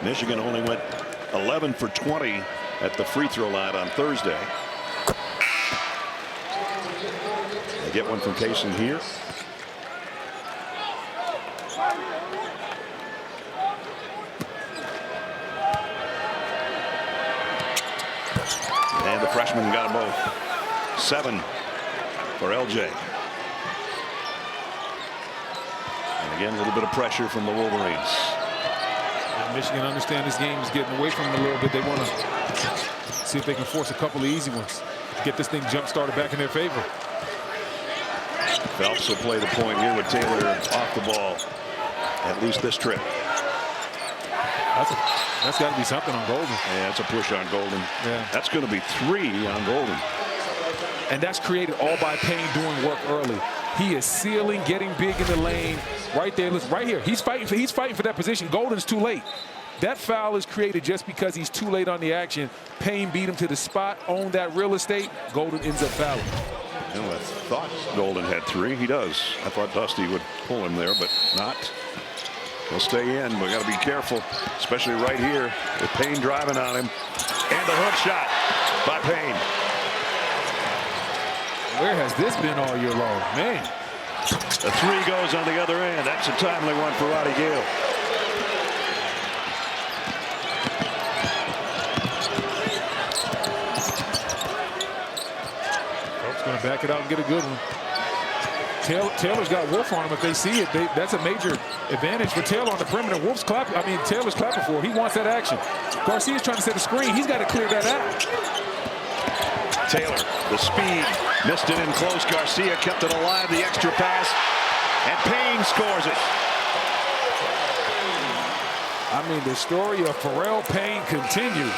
Michigan only went 11 for 20 at the free throw line on Thursday. They get one from Kaysen here. And the freshman got them both. 7 for LJ. And again, a little bit of pressure from the Wolverines. Michigan understand this game is getting away from them a little bit. They want to see if they can force a couple of easy ones. Get this thing jump started back in their favor. Phelps will play the point here with Taylor off the ball. At least this trip. That's got to be something on Golden. Yeah, it's a push on Golden. Yeah. That's going to be 3 on Golden. And that's created all by Payne doing work early. He is sealing, getting big in the lane. Right there, listen, right here. He's fighting for that position. Golden's too late. That foul is created just because he's too late on the action. Payne beat him to the spot, owned that real estate. Golden ends up fouling. You know, I thought Golden had 3. He does. I thought Dusty would pull him there, but not. He'll stay in. We got to be careful, especially right here with Payne driving on him. And the hook shot by Payne. Where has this been all year long? Man. The three goes on the other end. That's a timely one for Roddy Gale. Phelps going to back it out and get a good one. Taylor's got Wolf on him. If they see it, that's a major advantage for Taylor on the perimeter. Taylor's clapping for it. He wants that action. Garcia's trying to set a screen. He's got to clear that out. Taylor, the speed, missed it in close. Garcia kept it alive. The extra pass, and Payne scores it. I mean, the story of Pharrell Payne continues.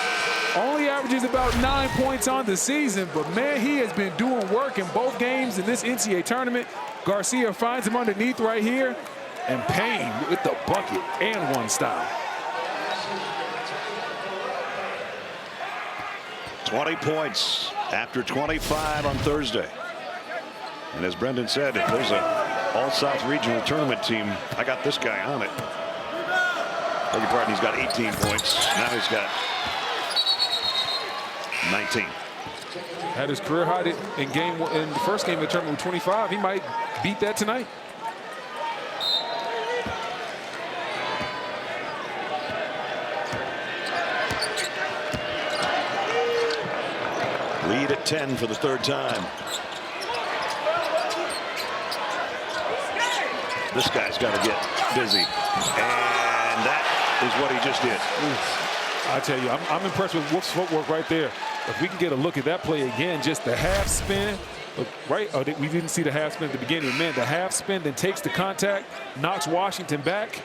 Only averages about 9 points on the season, but man, he has been doing work in both games in this NCAA tournament. Garcia finds him underneath right here, and Payne with the bucket and one style. 20 points after 25 on Thursday. And as Brendan said, if there's an All-South Regional Tournament team, I got this guy on it. Beg your pardon, he's got 18 points. Now he's got 19. Had his career high in the first game of the tournament with 25. He might beat that tonight. Lead at 10 for the third time. This guy's got to get busy. And that is what he just did. I tell you, I'm impressed with Wolf's footwork right there. If we can get a look at that play again, just the half spin, right? Oh, we didn't see the half spin at the beginning. Man, the half spin, then takes the contact, knocks Washington back,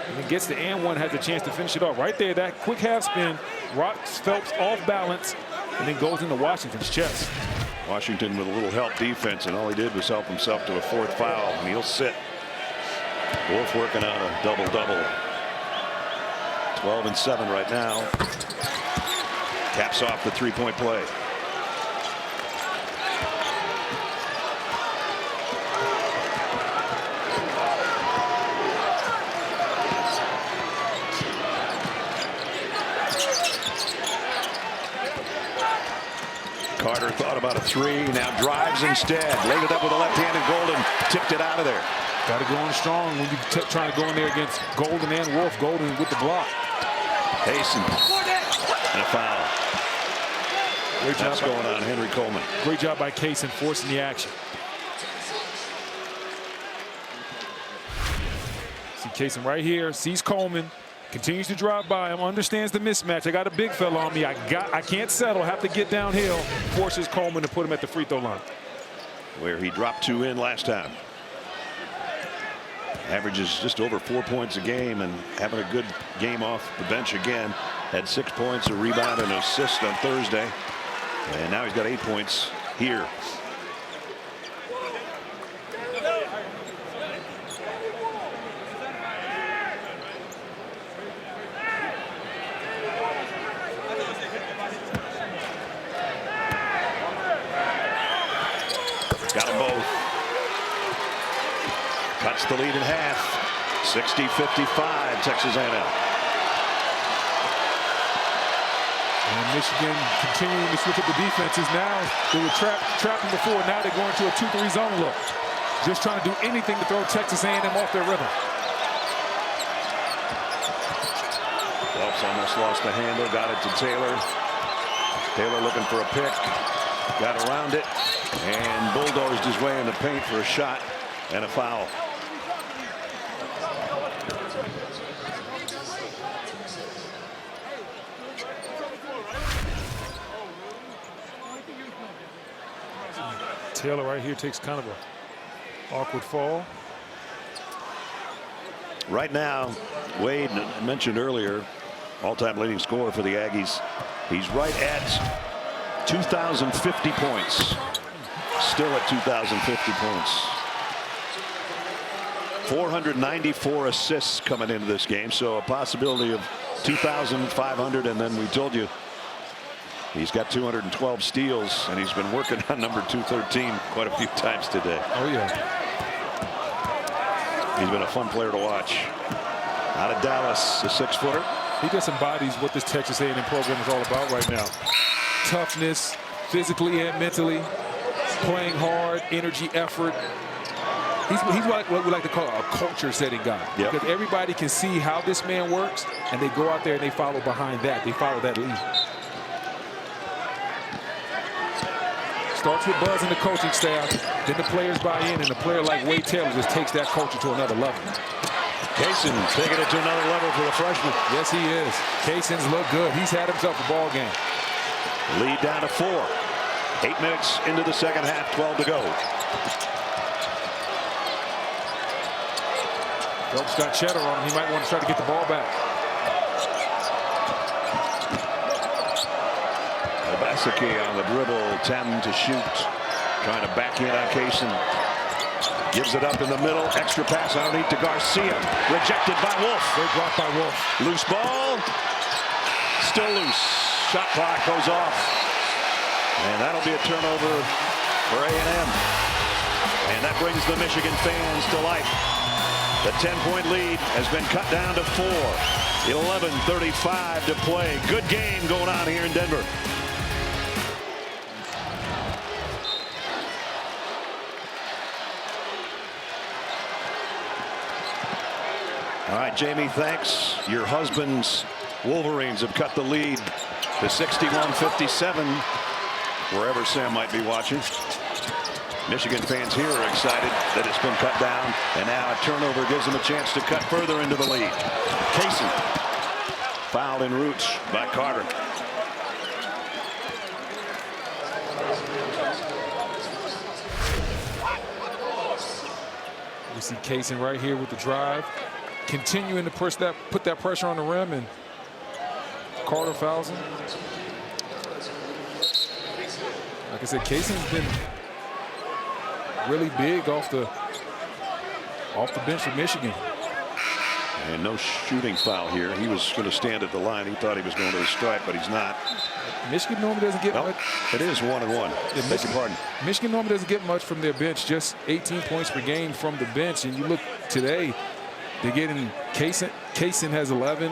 and then gets the and one, has a chance to finish it off. Right there, that quick half spin, rocks Phelps off balance, and then goes into Washington's chest. Washington with a little help defense, and all he did was help himself to a fourth foul, and he'll sit. Wolf working on a double-double. 12 and 7 right now. Caps off the three-point play. Carter thought about a three, now drives instead. Laid it up with a left-handed Golden, tipped it out of there. Got to go on strong when you're trying to go in there against Golden and Wolf. Golden with the block. Hasten. And a foul. Great job. That's going on Henry Coleman. Great job by Case in forcing the action. See Case right here, sees Coleman, continues to drive by him, understands the mismatch. I got a big fella on me. I can't settle, have to get downhill. Forces Coleman to put him at the free throw line. Where he dropped two in last time. Averages just over 4 points a game and having a good game off the bench again. Had 6 points, a rebound, and an assist on Thursday. And now he's got 8 points here. Got them both. Cuts the lead in half. 60-55, Texas A&M. And Michigan continuing to switch up the defenses. Now they were trapping before. Now they're going to a 2-3 zone look. Just trying to do anything to throw Texas A&M off their rhythm. Phelps almost lost the handle. Got it to Taylor. Taylor looking for a pick. Got around it and bulldozed his way in the paint for a shot and a foul. Taylor right here takes kind of an awkward fall. Right now, Wade mentioned earlier, all-time leading scorer for the Aggies. He's right at 2,050 points. Still at 2,050 points. 494 assists coming into this game, so a possibility of 2,500, and then we told you he's got 212 steals, and he's been working on number 213 quite a few times today. Oh, yeah. He's been a fun player to watch. Out of Dallas, a 6-footer. He just embodies what this Texas A&M program is all about right now. Toughness, physically and mentally, playing hard, energy, effort. He's what we like to call a culture-setting guy. Yep. Because everybody can see how this man works, and they go out there and they follow behind that. They follow that lead. Starts with buzz in the coaching staff, then the players buy in, and a player like Wade Taylor just takes that culture to another level. Kaysen taking it to another level for the freshman. Yes, he is. Kaysen's look good. He's had himself a ball game. Lead down to 4. 8 minutes into the second half, 12 to go. Phelps got Cheddar on him. He might want to try to get the ball back. Obaseki on the dribble, 10 to shoot. Trying to back in on Kaysen. Gives it up in the middle. Extra pass underneath to Garcia. Rejected by Wolf. They blocked by Wolf. Loose ball. Still loose. Shot clock goes off. And that'll be a turnover for A&M. And that brings the Michigan fans to life. The 10-point lead has been cut down to 4. 11:35 to play. Good game going on here in Denver. All right, Jamie, thanks. Your husband's Wolverines have cut the lead to 61-57, wherever Sam might be watching. Michigan fans here are excited that it's been cut down, and now a turnover gives them a chance to cut further into the lead. Kaysen fouled en route by Carter. We see Kaysen right here with the drive, continuing to put that pressure on the rim, and Carter fouls him. Like I said, Kaysen's been really big off the bench for Michigan. And no shooting foul here. He was going to stand at the line. He thought he was going to the stripe, but he's not. Michigan normally doesn't get much. It is 1-1. Yeah, Beg your pardon. Michigan normally doesn't get much from their bench, just 18 points per game from the bench. And you look today, they're getting Kaysen has 11.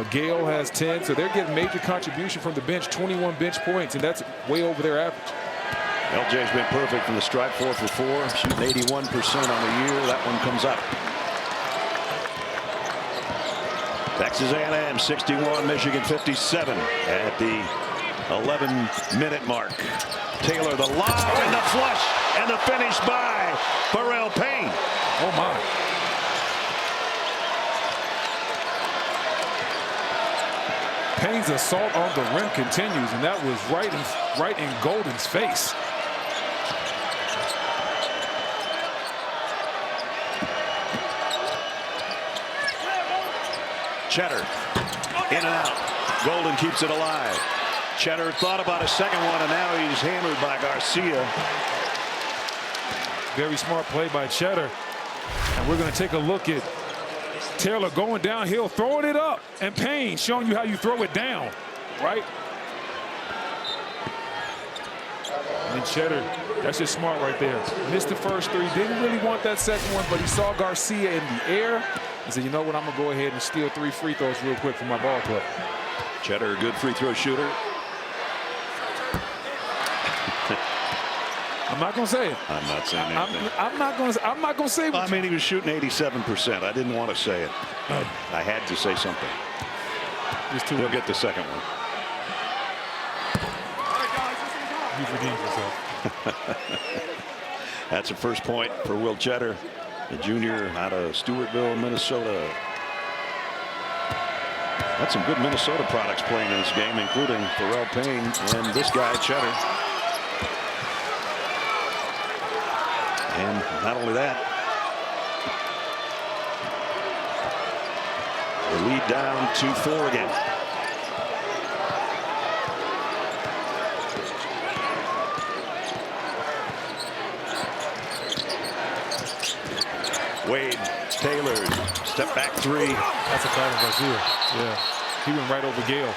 Gale has 10. So they're getting major contribution from the bench, 21 bench points, and that's way over their average. LJ's been perfect from the stripe, 4 for 4, shooting 81% on the year. That one comes up. Texas A&M 61, Michigan 57 at the 11-minute mark. Taylor the lob and the flush and the finish by Pharrell Payne. Oh my. Payne's assault on the rim continues, and that was right in Golden's face. Cheddar in and out. Golden keeps it alive. Cheddar thought about a second one, and now he's hammered by Garcia. Very smart play by Cheddar. And we're going to take a look at Taylor going downhill, throwing it up, and Payne showing you how you throw it down, right? And Cheddar, that's just smart right there. Missed the first 3, didn't really want that second one, but he saw Garcia in the air. He said, you know what, I'm going to go ahead and steal 3 free throws real quick for my ball club. Cheddar, a good free throw shooter. I'm not going to say it. I'm not saying anything. I'm not going to say what I mean, he was shooting 87%. I didn't want to say it. I had to say something. He'll get the second one. He's redeemed himself. That's a first point for Will Cheddar, the junior out of Stewartville, Minnesota. That's some good Minnesota products playing in this game, including Pharrell Payne and this guy, Cheddar. And not only that, the lead down to 4 again. Wade, Taylor, step back 3. That's a foul on Garcia. Yeah, he went right over Gale.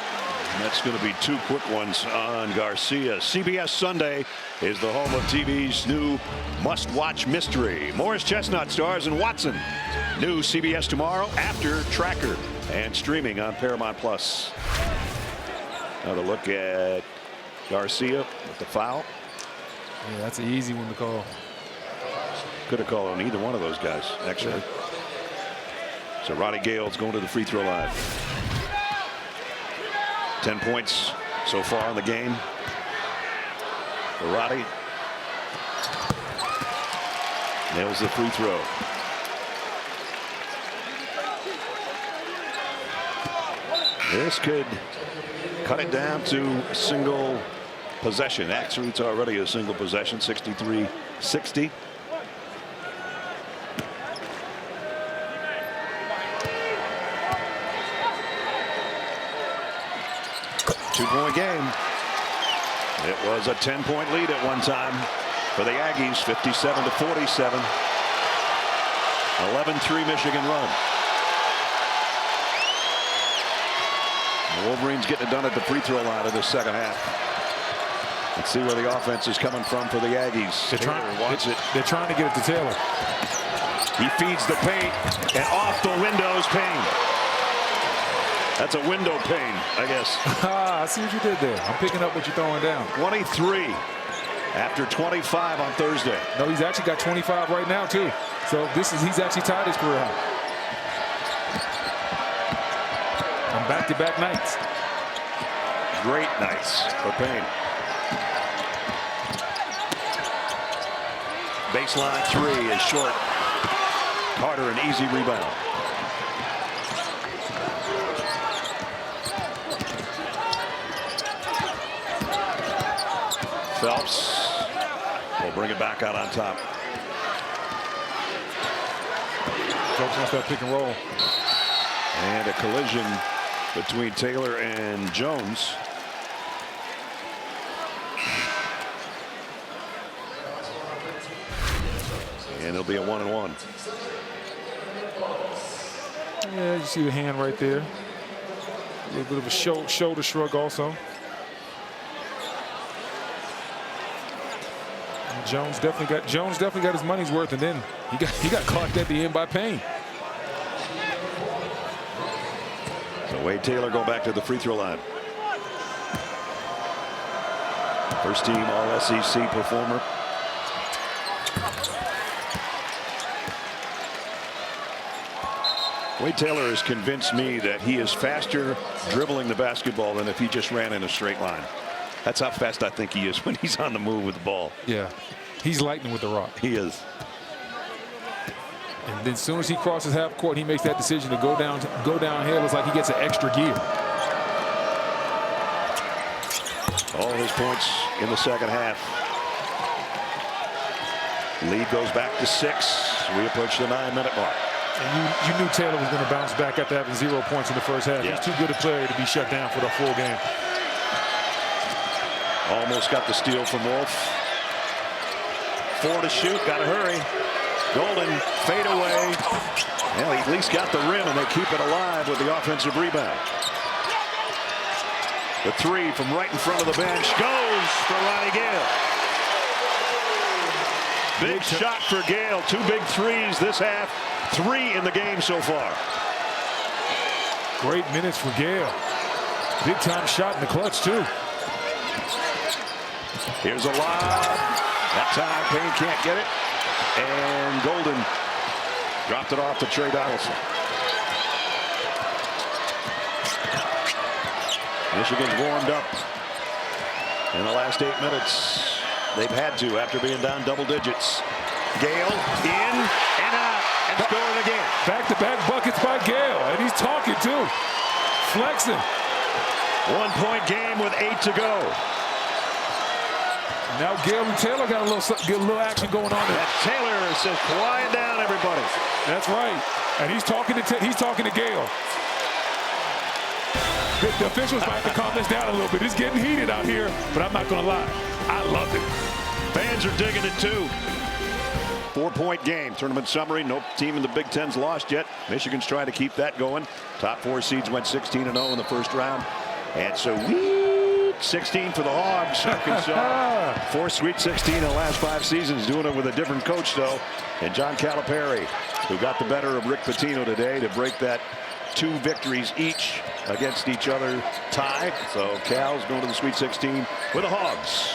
And that's going to be 2 quick ones on Garcia. CBS Sunday is the home of TV's new must-watch mystery. Morris Chestnut stars in Watson. New CBS tomorrow after Tracker and streaming on Paramount+. Another look at Garcia with the foul. Yeah, that's an easy one to call. Could have called on either one of those guys, actually. So Roddy Gale's going to the free throw line. 10 points so far in the game for Roddy. Nails the free throw. This could cut it down to single possession. Actually, it's already a single possession, 63-60. Two-point game. It was a 10-point lead at one time for the Aggies, 57-47. 11-3 Michigan run. The Wolverines getting it done at the free throw line of the second half. Let's see where the offense is coming from for the Aggies. They're trying to get it to Taylor. He feeds the paint and off the windows. Payne. That's a window pane, I guess. I see what you did there. I'm picking up what you're throwing down. 23 after 25 on Thursday. No, he's actually got 25 right now too. So he's actually tied his career high. On back-to-back nights. Great nights for Payne. Baseline three is short. Carter an easy rebound. Phelps will bring it back out on top. Phelps wants that pick and roll. And a collision between Taylor and Jones. And it'll be a 1-and-1. Yeah, you see the hand right there. A little bit of a shoulder shrug also. And Jones definitely got his money's worth, and then he got clocked at the end by Payne. So Wade Taylor go back to the free throw line. First team all SEC performer. Wade Taylor has convinced me that he is faster dribbling the basketball than if he just ran in a straight line. That's how fast I think he is when he's on the move with the ball. Yeah, he's lightning with the rock. He is. And then as soon as he crosses half court, he makes that decision to go downhill. It's like he gets an extra gear. All his points in the second half. Lead goes back to 6. We approach the 9-minute mark. And you knew Taylor was going to bounce back after having 0 points in the first half. Yeah. He's too good a player to be shut down for the full game. Almost got the steal from Wolf. 4 to shoot. Got to hurry. Golden fade away. Well, he at least got the rim, and they keep it alive with the offensive rebound. The 3 from right in front of the bench goes for Roddy Gale. Big shot for Gale. 2 big threes this half. 3 in the game so far. Great minutes for Gale. Big time shot in the clutch too. Here's a lob. That time Payne can't get it. And Golden dropped it off to Trey Donaldson. Michigan's warmed up in the last 8 minutes. They've had to after being down double digits. Gale in and out and scoring again. Back-to-back buckets by Gale, and he's talking too. Flexing. 1-point game with 8 to go. Now Gale and Taylor got a little action going on there. And Taylor says, "Quiet down, everybody." That's right, and he's talking to Gale. The officials might have to calm this down a little bit. It's getting heated out here, but I'm not going to lie. I love it. Fans are digging it too. 4-point game. Tournament summary. No team in the Big Ten's lost yet. Michigan's trying to keep that going. Top 4 seeds went 16-0 in the first round. And so 16 for the Hogs. Arkansas. 4 Sweet 16 in the last 5 seasons. Doing it with a different coach though. And John Calipari, who got the better of Rick Pitino today to break that 2 victories each against each other tie. So Cal's going to the Sweet 16 with the Hogs.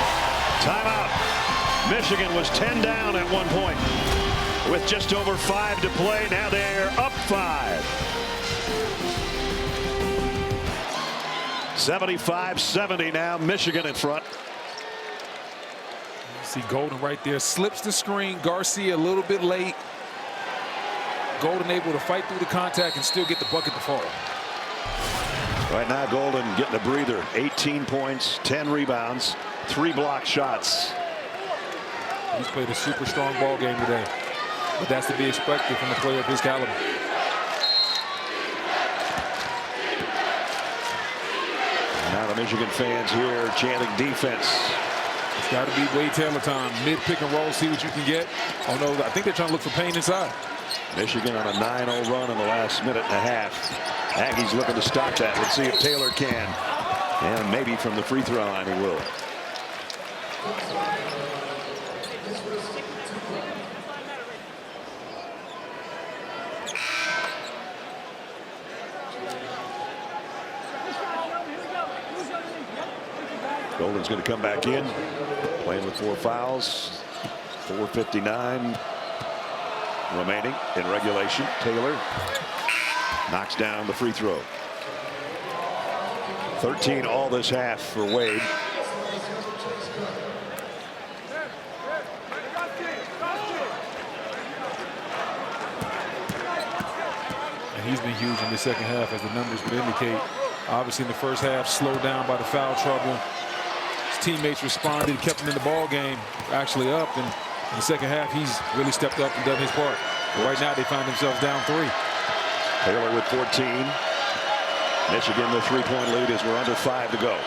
Timeout. Michigan was 10 down at one point with just over 5 to play. Now they're up 5. 75-70 now. Michigan in front. See Golden right there, slips the screen. Garcia a little bit late. Golden able to fight through the contact and still get the bucket to fall. Right now Golden getting a breather. 18 points, 10 rebounds, 3 block shots. He's played a super strong ball game today, but that's to be expected from a player of his caliber. Now the Michigan fans here chanting defense. It's got to be Wade Taylor time. Mid pick and roll, see what you can get. Oh no, I think they're trying to look for Payne inside. Michigan on a 9-0 run in the last minute and a half. Aggies looking to stop that. Let's see if Taylor can. And maybe from the free throw line he will. Golden's going to come back in, playing with 4 fouls. 4:59 remaining in regulation. Taylor knocks down the free throw. 13 all this half for Wade. And he's been huge in the second half, as the numbers would indicate. Obviously in the first half, slowed down by the foul trouble. His teammates responded, kept him in the ball game, actually up. And in the second half, he's really stepped up and done his part. But right now, they find themselves down 3. Taylor with 14. Michigan, the 3-point lead as we're under 5 to go.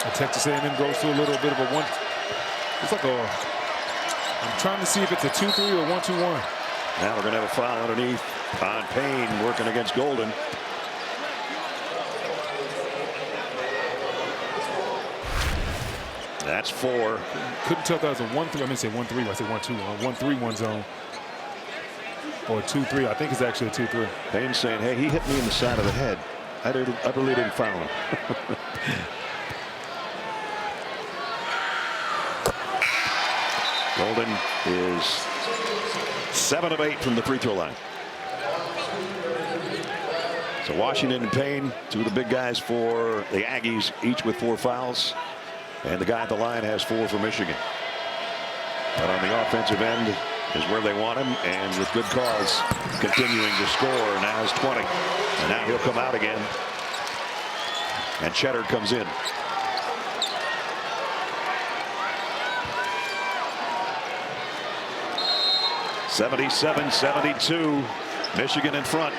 And Texas A&M goes to a little bit of a one. It's like a. I'm trying to see if it's a 2-3 or 1-2-1. Now we're going to have a foul underneath on Payne working against Golden. That's 4. Couldn't tell if that was a 1-3. I mean, say 1-3. I say 1-2-1. 1-3-1 zone. Or 2-3. I think it's actually a 2-3. Payne saying, hey, he hit me in the side of the head. I really didn't foul him. Golden is 7 of 8 from the free throw line. So Washington and Payne, 2 of the big guys for the Aggies, each with 4 fouls. And the guy at the line has 4 for Michigan. But on the offensive end is where they want him, and with good cause, continuing to score. Now is 20. And now he'll come out again. And Cheddar comes in. (77-72). Michigan in front.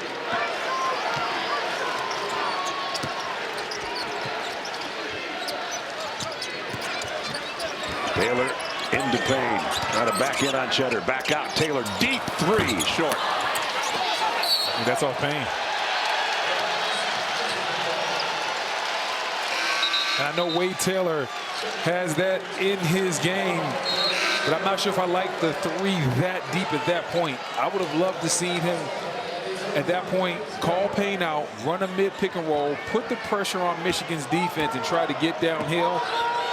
Taylor into Payne. Trying to back in on Cheddar. Back out. Taylor deep 3. Short. And that's off Payne. And I know Wade Taylor has that in his game, but I'm not sure if I like the 3 that deep at that point. I would have loved to see him at that point call Payne out, run a mid pick and roll, put the pressure on Michigan's defense and try to get downhill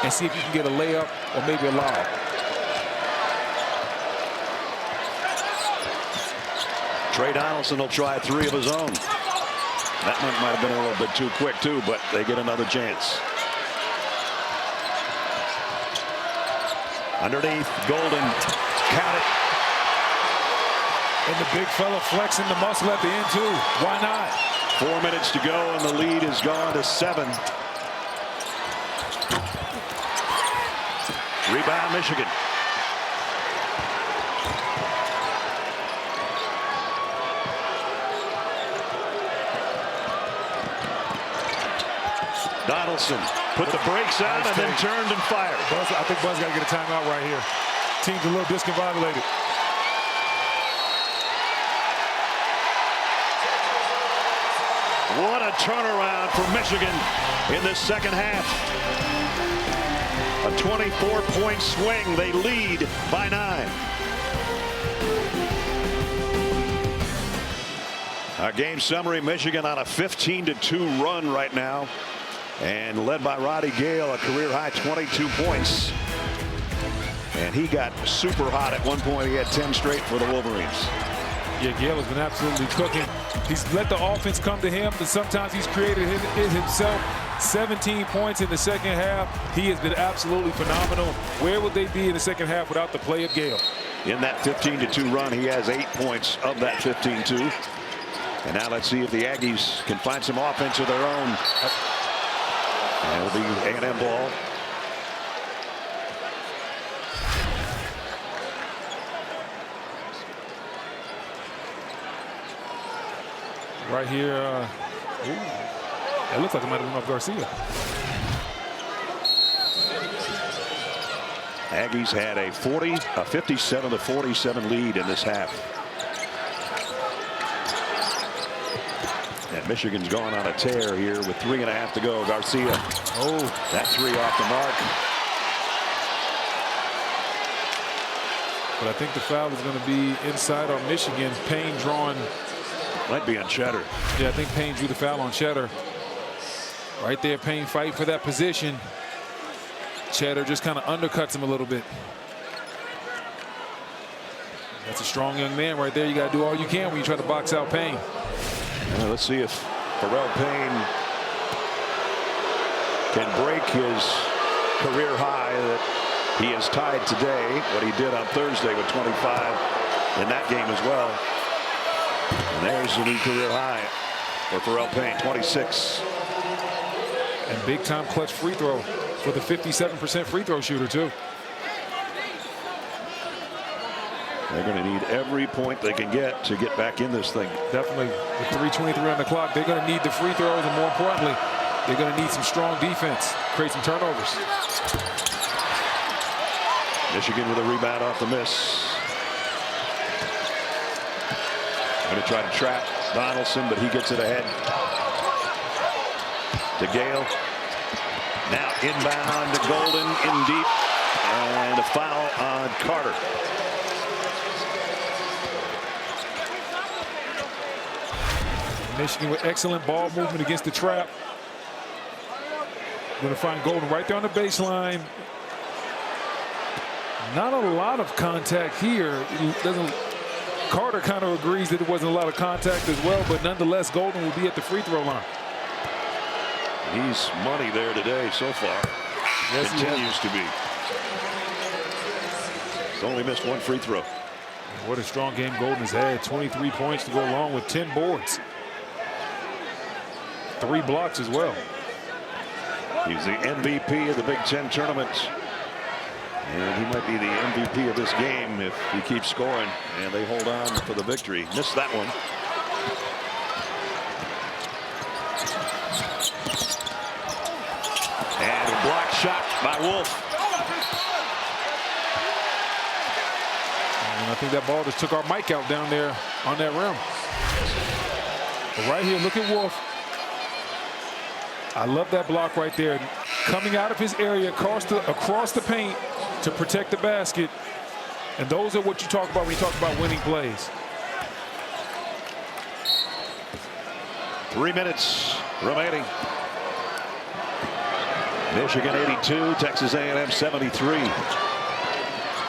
and see if you can get a layup or maybe a lob. Trey Donaldson will try 3 of his own. That one might have been a little bit too quick too, but they get another chance. Underneath, Golden, count it. And the big fella flexing the muscle at the end too. Why not? 4 minutes to go and the lead has gone to 7. Rebound Michigan. Donaldson put the brakes on and then turned and fired. Buzz, I think Buzz got to get a timeout right here. Team's a little discombobulated. What a turnaround for Michigan in this second half. A 24-point swing. They lead by 9. Our game summary, Michigan on a 15-2 run right now. And led by Roddy Gale, a career-high 22 points. And he got super hot at one point. He had 10 straight for the Wolverines. Yeah, Gale has been absolutely cooking. He's let the offense come to him, but sometimes he's created it himself. 17 points in the second half. He has been absolutely phenomenal. Where would they be in the second half without the play of Gale? In that 15-2 run, he has 8 points of that 15-2. And now let's see if the Aggies can find some offense of their own. And it'll be A&M ball. Right here, that looks like it might have been off Garcia. Aggies had a 57-47 lead in this half. And Michigan's gone on a tear here with 3.5 to go. Garcia. Oh, that three off the mark. But I think the foul is going to be inside on Michigan. Payne drawn. Might be on Cheddar. Yeah, I think Payne drew the foul on Cheddar. Right there, Payne fighting for that position. Cheddar just kind of undercuts him a little bit. That's a strong young man right there. You got to do all you can when you try to box out Payne. Let's see if Pharrell Payne can break his career high that he has tied today, what he did on Thursday with 25 in that game as well. And there's the new career high for Pharrell Payne, 26. And big time clutch free throw for the 57% free throw shooter too. They're going to need every point they can get to get back in this thing. Definitely. With 3:23 on the clock, they're going to need the free throws, and more importantly, they're going to need some strong defense, create some turnovers. Michigan with a rebound off the miss. Going to try to trap Donaldson, but he gets it ahead to Gale. Now inbound to Golden in deep, and a foul on Carter. Michigan with excellent ball movement against the trap. Going to find Golden right there on the baseline. Not a lot of contact here. Carter kind of agrees that there wasn't a lot of contact as well, but nonetheless, Golden will be at the free throw line. He's money there today so far. Yes, continues to be. He's only missed one free throw. What a strong game Golden has had. 23 points to go along with 10 boards. 3 blocks as well. He's the MVP of the Big Ten tournament. And he might be the MVP of this game if he keeps scoring and they hold on for the victory. Missed that one. And a block shot by Wolf. And I think that ball just took our mic out down there on that rim. But right here, look at Wolf. I love that block right there. Coming out of his area across the paint to protect the basket. And those are what you talk about when you talk about winning plays. 3 minutes remaining. Michigan 82, Texas A&M 73.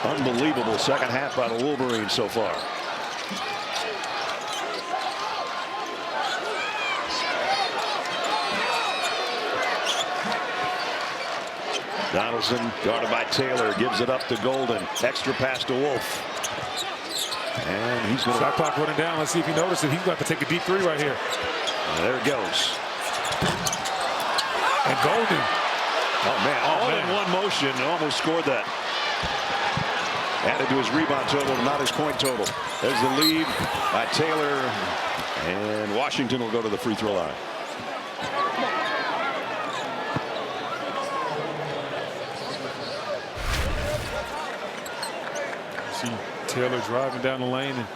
Unbelievable second half by the Wolverines so far. Donaldson guarded by Taylor, gives it up to Golden. Extra pass to Wolf. And he's going to... Shot clock running down. Let's see if he noticed it. He's going to have to take a deep 3 right here. And there it goes. And Golden. Oh, man. All in one motion. Almost scored that. Added to his rebound total, not his point total. There's the lead by Taylor. And Washington will go to the free throw line. Taylor driving down the lane and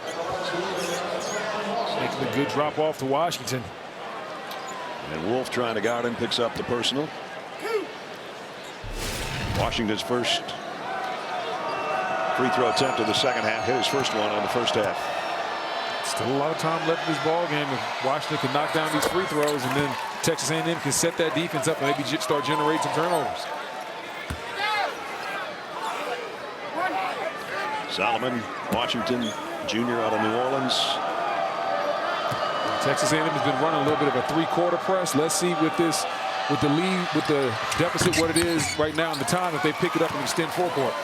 making a good drop off to Washington. And Wolf trying to guard him, picks up the personal. Washington's first free throw attempt of the second half, hit his first one in the first half. Still a lot of time left in this ball game. If Washington can knock down these free throws and then Texas A&M can set that defense up and maybe start generating some turnovers. Solomon Washington Jr. out of New Orleans. Texas A&M has been running a little bit of a three-quarter press. Let's see with this, with the lead, with the deficit, what it is right now in the time, if they pick it up and extend forecourt.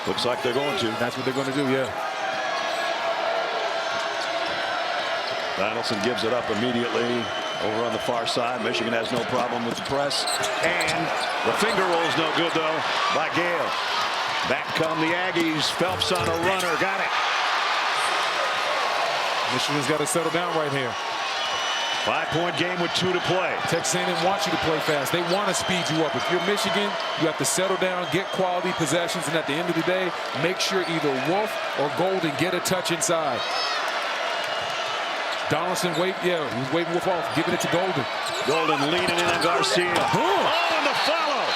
Looks like they're going to. That's what they're going to do, yeah. Donaldson gives it up immediately over on the far side. Michigan has no problem with the press. And the finger roll's no good, though, by Gale. Back come the Aggies. Phelps on a runner. Got it. Michigan's got to settle down right here. 5-point game with 2 to play. Texas A&M wants you to play fast. They want to speed you up. If you're Michigan, you have to settle down, get quality possessions, and at the end of the day, make sure either Wolf or Golden get a touch inside. Donaldson, he's waving Wolf off, giving it to Golden. Golden leaning in on Garcia. Oh, and the follow.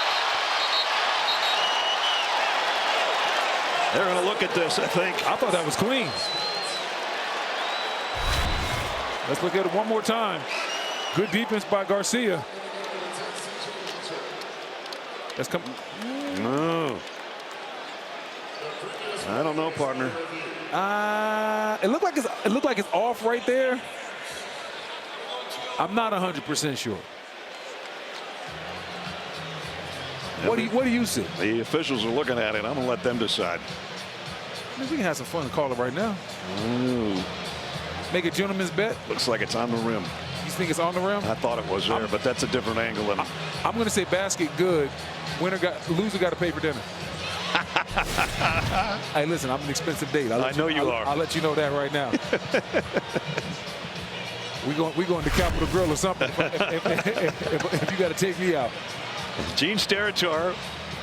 They're going to look at this, I think. I thought that was clean. Let's look at it one more time. Good defense by Garcia. That's come. No. I don't know, partner. It looked like it's off right there. I'm not 100% sure. What do you see? The officials are looking at it. I'm going to let them decide. I mean, we can have some fun and call it right now. Ooh. Make a gentleman's bet. Looks like it's on the rim. You think it's on the rim? I thought it was there, but that's a different angle. I'm going to say basket good. Loser got to pay for dinner. Hey, listen, I'm an expensive date. I know you are. I'll let you know that right now. we going to Capitol Grill or something if you got to take me out. Gene Steratore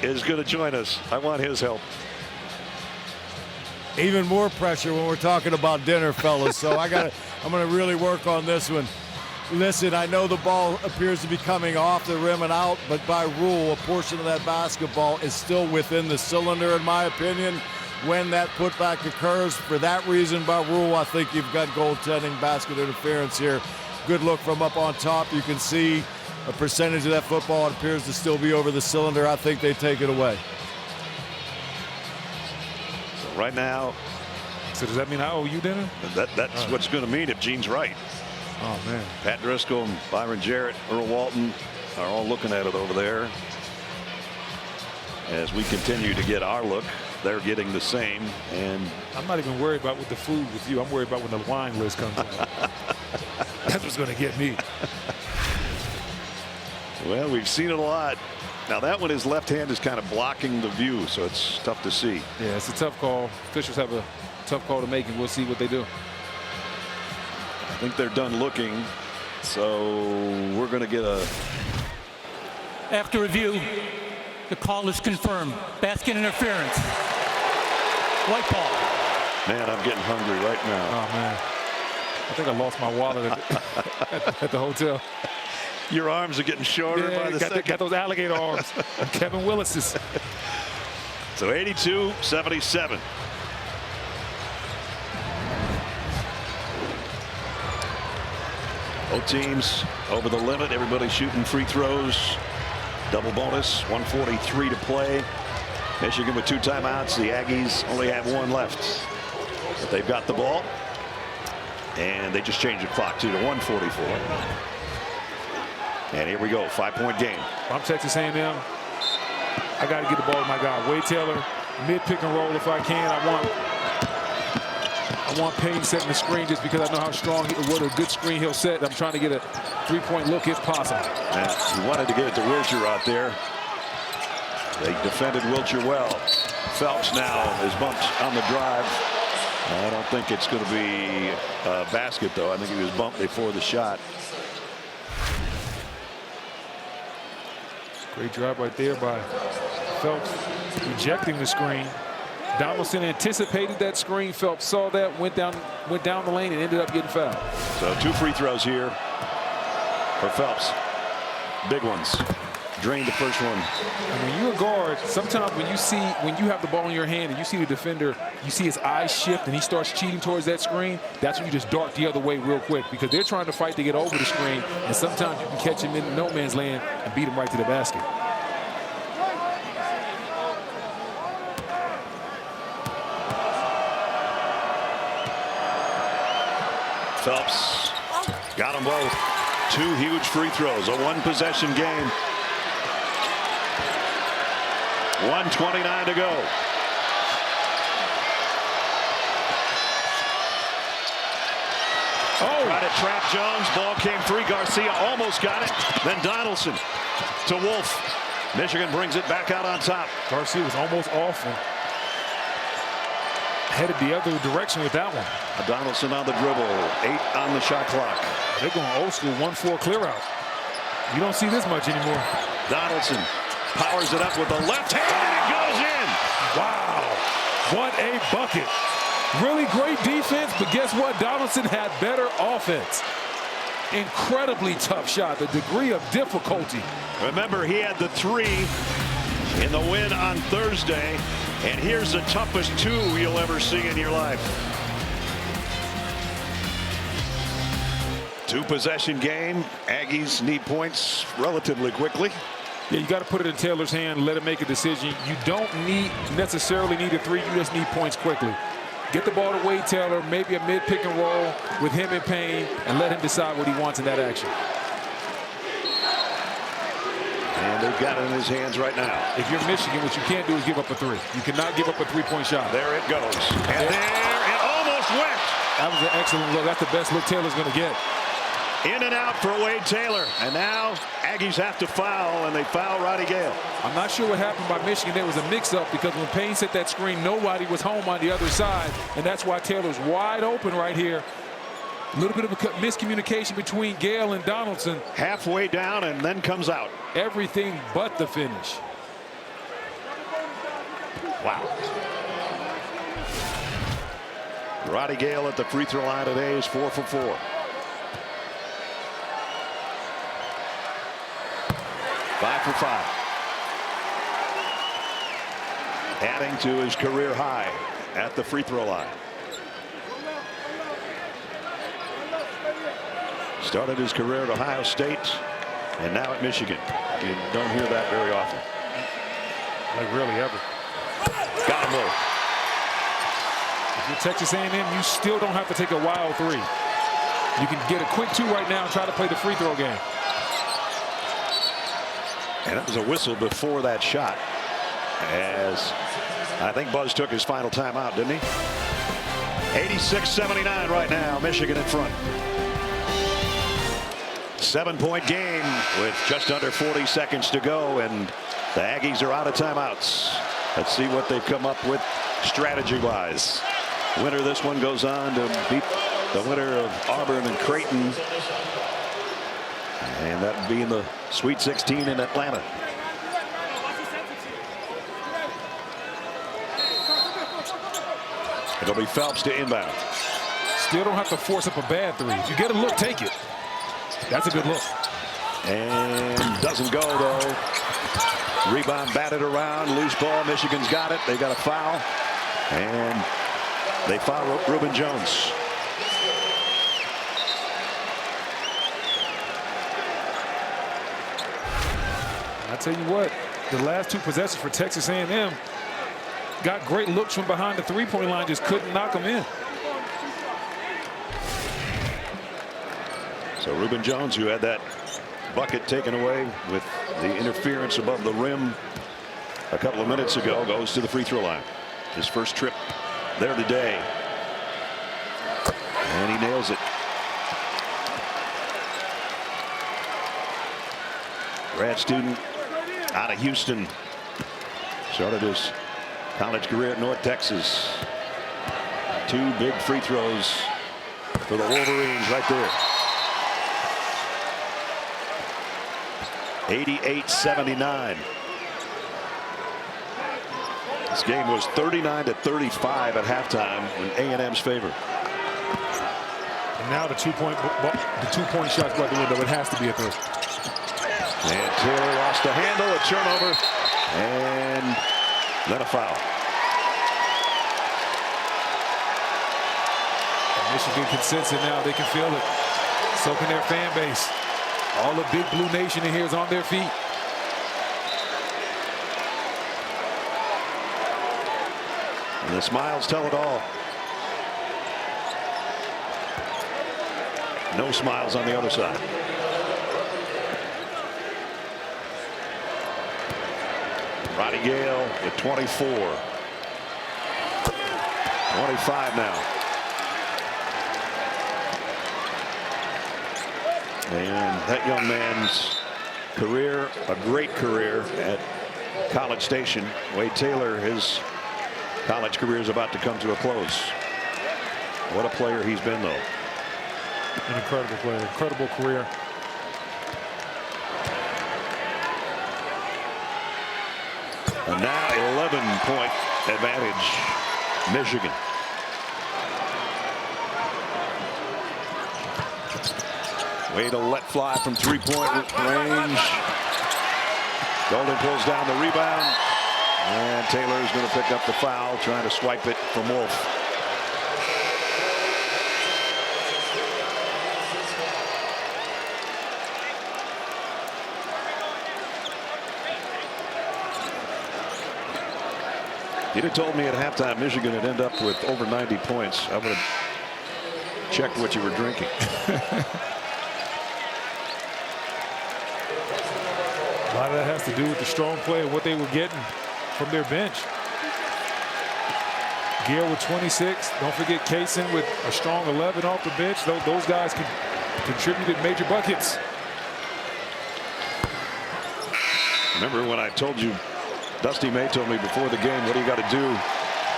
is going to join us. I want his help. Even more pressure when we're talking about dinner, fellas. So I'm going to really work on this one. Listen, I know the ball appears to be coming off the rim and out, but by rule, a portion of that basketball is still within the cylinder, in my opinion, when that putback occurs. For that reason, by rule, I think you've got goaltending basket interference here. Good look from up on top. You can see a percentage of that football appears to still be over the cylinder. I think they take it away. So right now. So does that mean I owe you dinner? That's what's going to mean if Gene's right. Oh, man. Pat Driscoll, Byron Jarrett, Earl Walton are all looking at it over there. As we continue to get our look, they're getting the same. And I'm not even worried about with the food with you. I'm worried about when the wine list comes out. That's what's going to get me. Well, we've seen it a lot. Now that one, his left hand is kind of blocking the view, so it's tough to see. Yeah, it's a tough call. Officials have a tough call to make, and we'll see what they do. I think they're done looking, so we're going to get a. After review, the call is confirmed. Basket interference. White ball. Man, I'm getting hungry right now. Oh, man. I think I lost my wallet at the hotel. Your arms are getting shorter by the second. Got those alligator arms. Kevin Willis's. So 82-77. Both teams over the limit. Everybody shooting free throws. Double bonus. 1:43 to play. Michigan with 2 timeouts. The Aggies only have 1 left. But they've got the ball. And they just changed the clock to 1:44. And here we go. 5-point game. I'm Texas A&M. I got to get the ball to my guy, Wade Taylor. Mid pick and roll if I can. I want Payne setting the screen just because I know how strong, what a good screen he'll set. I'm trying to get a 3-point look if possible. And he wanted to get it to Wiltshire out there. They defended Wiltshire well. Phelps now is bumped on the drive. I don't think it's going to be a basket, though. I think he was bumped before the shot. Great drive right there by Phelps, rejecting the screen. Donaldson anticipated that screen. Phelps saw that, went down the lane, and ended up getting fouled. So 2 free throws here for Phelps. Big ones. drained the first one. And when you're a guard, sometimes when you have the ball in your hand and you see the defender, you see his eyes shift and he starts cheating towards that screen, that's when you just dart the other way real quick because they're trying to fight to get over the screen, and sometimes you can catch him in no man's land and beat him right to the basket. Phelps got them both. 2 huge free throws, a 1-possession game. 1:29 to go. Tried to trap Jones. Ball came free. Garcia almost got it. Then Donaldson to Wolf. Michigan brings it back out on top. Garcia was almost off and headed the other direction with that one. Donaldson on the dribble. 8 on the shot clock. They're going old school 1-4 clear out. You don't see this much anymore. Donaldson powers it up with the left hand and it goes in. Wow, what a bucket. Really great defense, but guess what? Donaldson had better offense. Incredibly tough shot, the degree of difficulty. Remember, he had the 3 in the win on Thursday, and here's the toughest 2 you'll ever see in your life. 2-possession game. Aggies need points relatively quickly. Yeah, you got to put it in Taylor's hand and let him make a decision. You don't necessarily need a 3. You just need points quickly. Get the ball to Wade Taylor, maybe a mid-pick and roll with him in pain, and let him decide what he wants in that action. And they've got it in his hands right now. If you're Michigan, what you can't do is give up a 3. You cannot give up a 3-point shot. There it goes. And there it almost went. That was an excellent look. That's the best look Taylor's going to get. In and out for Wade Taylor. And now Aggies have to foul, and they foul Roddy Gale. I'm not sure what happened by Michigan. There was a mix-up because when Payne set that screen, nobody was home on the other side. And that's why Taylor's wide open right here. A little bit of a miscommunication between Gale and Donaldson. Halfway down and then comes out. Everything but the finish. Wow. Roddy Gale at the free throw line today is 4 for 4. 5 for 5. Adding to his career high at the free throw line. Started his career at Ohio State and now at Michigan. You don't hear that very often. Like really ever. Got him low. If you're Texas A&M, you still don't have to take a wild 3. You can get a quick 2 right now and try to play the free throw game. And that was a whistle before that shot, as I think Buzz took his final timeout, didn't he? 86-79 right now, Michigan in front. 7-point game with just under 40 seconds to go, and the Aggies are out of timeouts. Let's see what they've come up with strategy-wise. Winner this one goes on to beat the winner of Auburn and Creighton. And that would be in the Sweet 16 in Atlanta. It'll be Phelps to inbound. Still don't have to force up a bad 3. If you get a look, take it. That's a good look. And doesn't go, though. Rebound batted around. Loose ball. Michigan's got it. They got a foul. And they foul Reuben Jones. I tell you what, the last 2 possessions for Texas A&M got great looks from behind the 3-point line, just couldn't knock them in. So Reuben Jones, who had that bucket taken away with the interference above the rim a couple of minutes ago, goes to the free throw line. His first trip there today. And he nails it. Grad student out of Houston. Started his college career at North Texas. 2 big free throws for the Wolverines right there. 88-79. This game was 39-35 at halftime in A&M's favor. And now the 2-point shot's go out the window. It has to be a 3. And Taylor lost the handle, a turnover, and then a foul. Michigan can sense it now. They can feel it. So can their fan base. All the Big Blue Nation in here is on their feet. And the smiles tell it all. No smiles on the other side. Roddy Gale with 24. 25 now. And that young man's career, a great career at College Station. Wade Taylor, his college career is about to come to a close. What a player he's been, though. An incredible player, incredible career. And now 11-point advantage, Michigan. Way to let fly from three-point range. Golden pulls down the rebound. And Taylor is going to pick up the foul, trying to swipe it from Wolf. You'd have told me at halftime Michigan would end up with over 90 points. I would have checked what you were drinking. A lot of that has to do with the strong play and what they were getting from their bench. Gale with 26. Don't forget Kaysen with a strong 11 off the bench. Those guys contributed major buckets. Remember when I told you, Dusty May told me before the game, what do you got to do?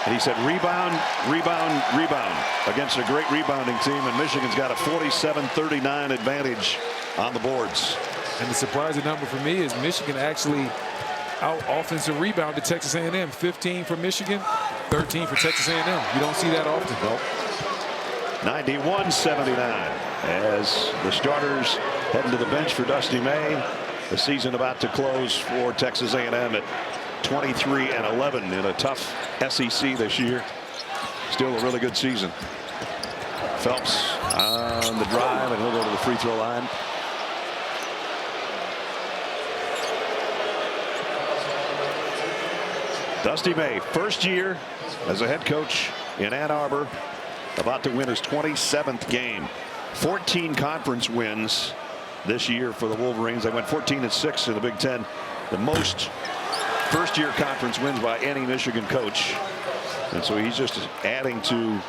And he said rebound, rebound, rebound against a great rebounding team. And Michigan's got a 47-39 advantage on the boards. And the surprising number for me is Michigan actually out offensive rebound to Texas A&M. 15 for Michigan, 13 for Texas A&M. You don't see that often. Nope. 91-79 as the starters heading to the bench for Dusty May. The season about to close for Texas A&M at 23-11 in a tough SEC this year. Still a really good season. Phelps on the drive, and he'll go to the free throw line. Dusty May, first year as a head coach in Ann Arbor, about to win his 27th game. 14 conference wins this year for the Wolverines. They went 14-6 in the Big Ten, the most first-year conference wins by any Michigan coach. And so he's just adding to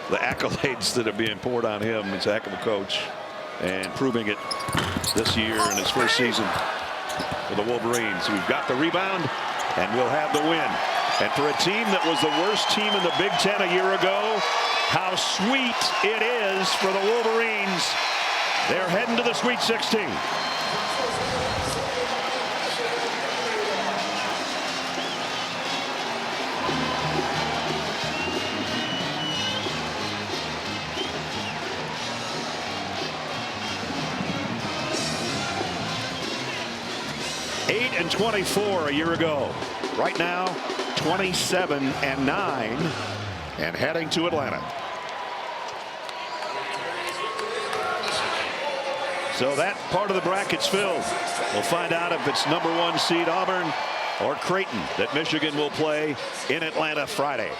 the accolades that are being poured on him. He's a heck of a coach and proving it this year in his first season for the Wolverines. We've got the rebound and we'll have the win. And for a team that was the worst team in the Big Ten a year ago, how sweet it is for the Wolverines. They're heading to the Sweet 16. And 24 a year ago. Right now 27-9 and heading to Atlanta. So that part of the bracket's filled. We'll find out if it's #1 seed Auburn or Creighton that Michigan will play in Atlanta Friday.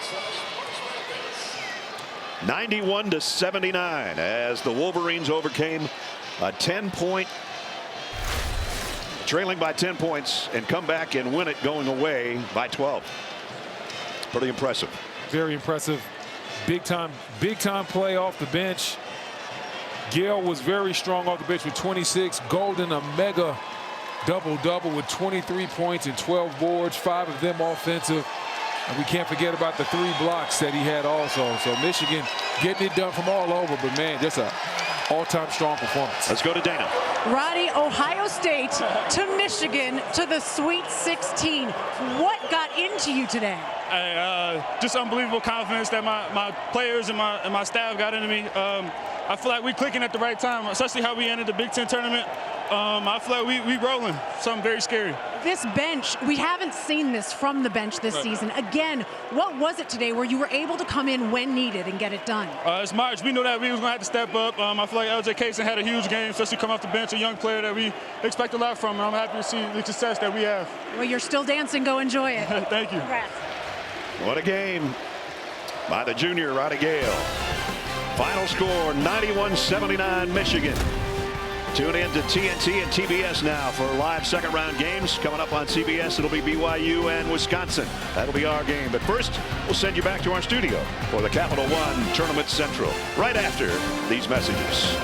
91-79 as the Wolverines overcame a 10-point trailing by 10 points and come back and win it going away by 12. Pretty impressive. Very impressive. Big time play off the bench. Gale was very strong off the bench with 26. Golden, a mega double-double with 23 points and 12 boards, 5 of them offensive. And we can't forget about the 3 blocks that he had also. So Michigan getting it done from all over, but man, just a all-time strong performance. Let's go to Dana. Roddy, Ohio State to Michigan to the Sweet 16. What got into you today? Just unbelievable confidence that my players and my staff got into me. I feel like we're clicking at the right time, especially how we ended the Big Ten tournament. I feel like we rolling. Something very scary. This bench, we haven't seen this from the bench this season. Again, what was it today where you were able to come in when needed and get it done? It's March. We knew that we was going to have to step up. I feel like LJ Kaysen had a huge game, especially coming off the bench, a young player that we expect a lot from. And I'm happy to see the success that we have. Well, you're still dancing. Go enjoy it. Thank you. Congrats. What a game by the junior, Roddy Gale. Final score, 91-79 Michigan. Tune in to TNT and TBS now for live second-round games. Coming up on CBS, it'll be BYU and Wisconsin. That'll be our game. But first, we'll send you back to our studio for the Capital One Tournament Central right after these messages.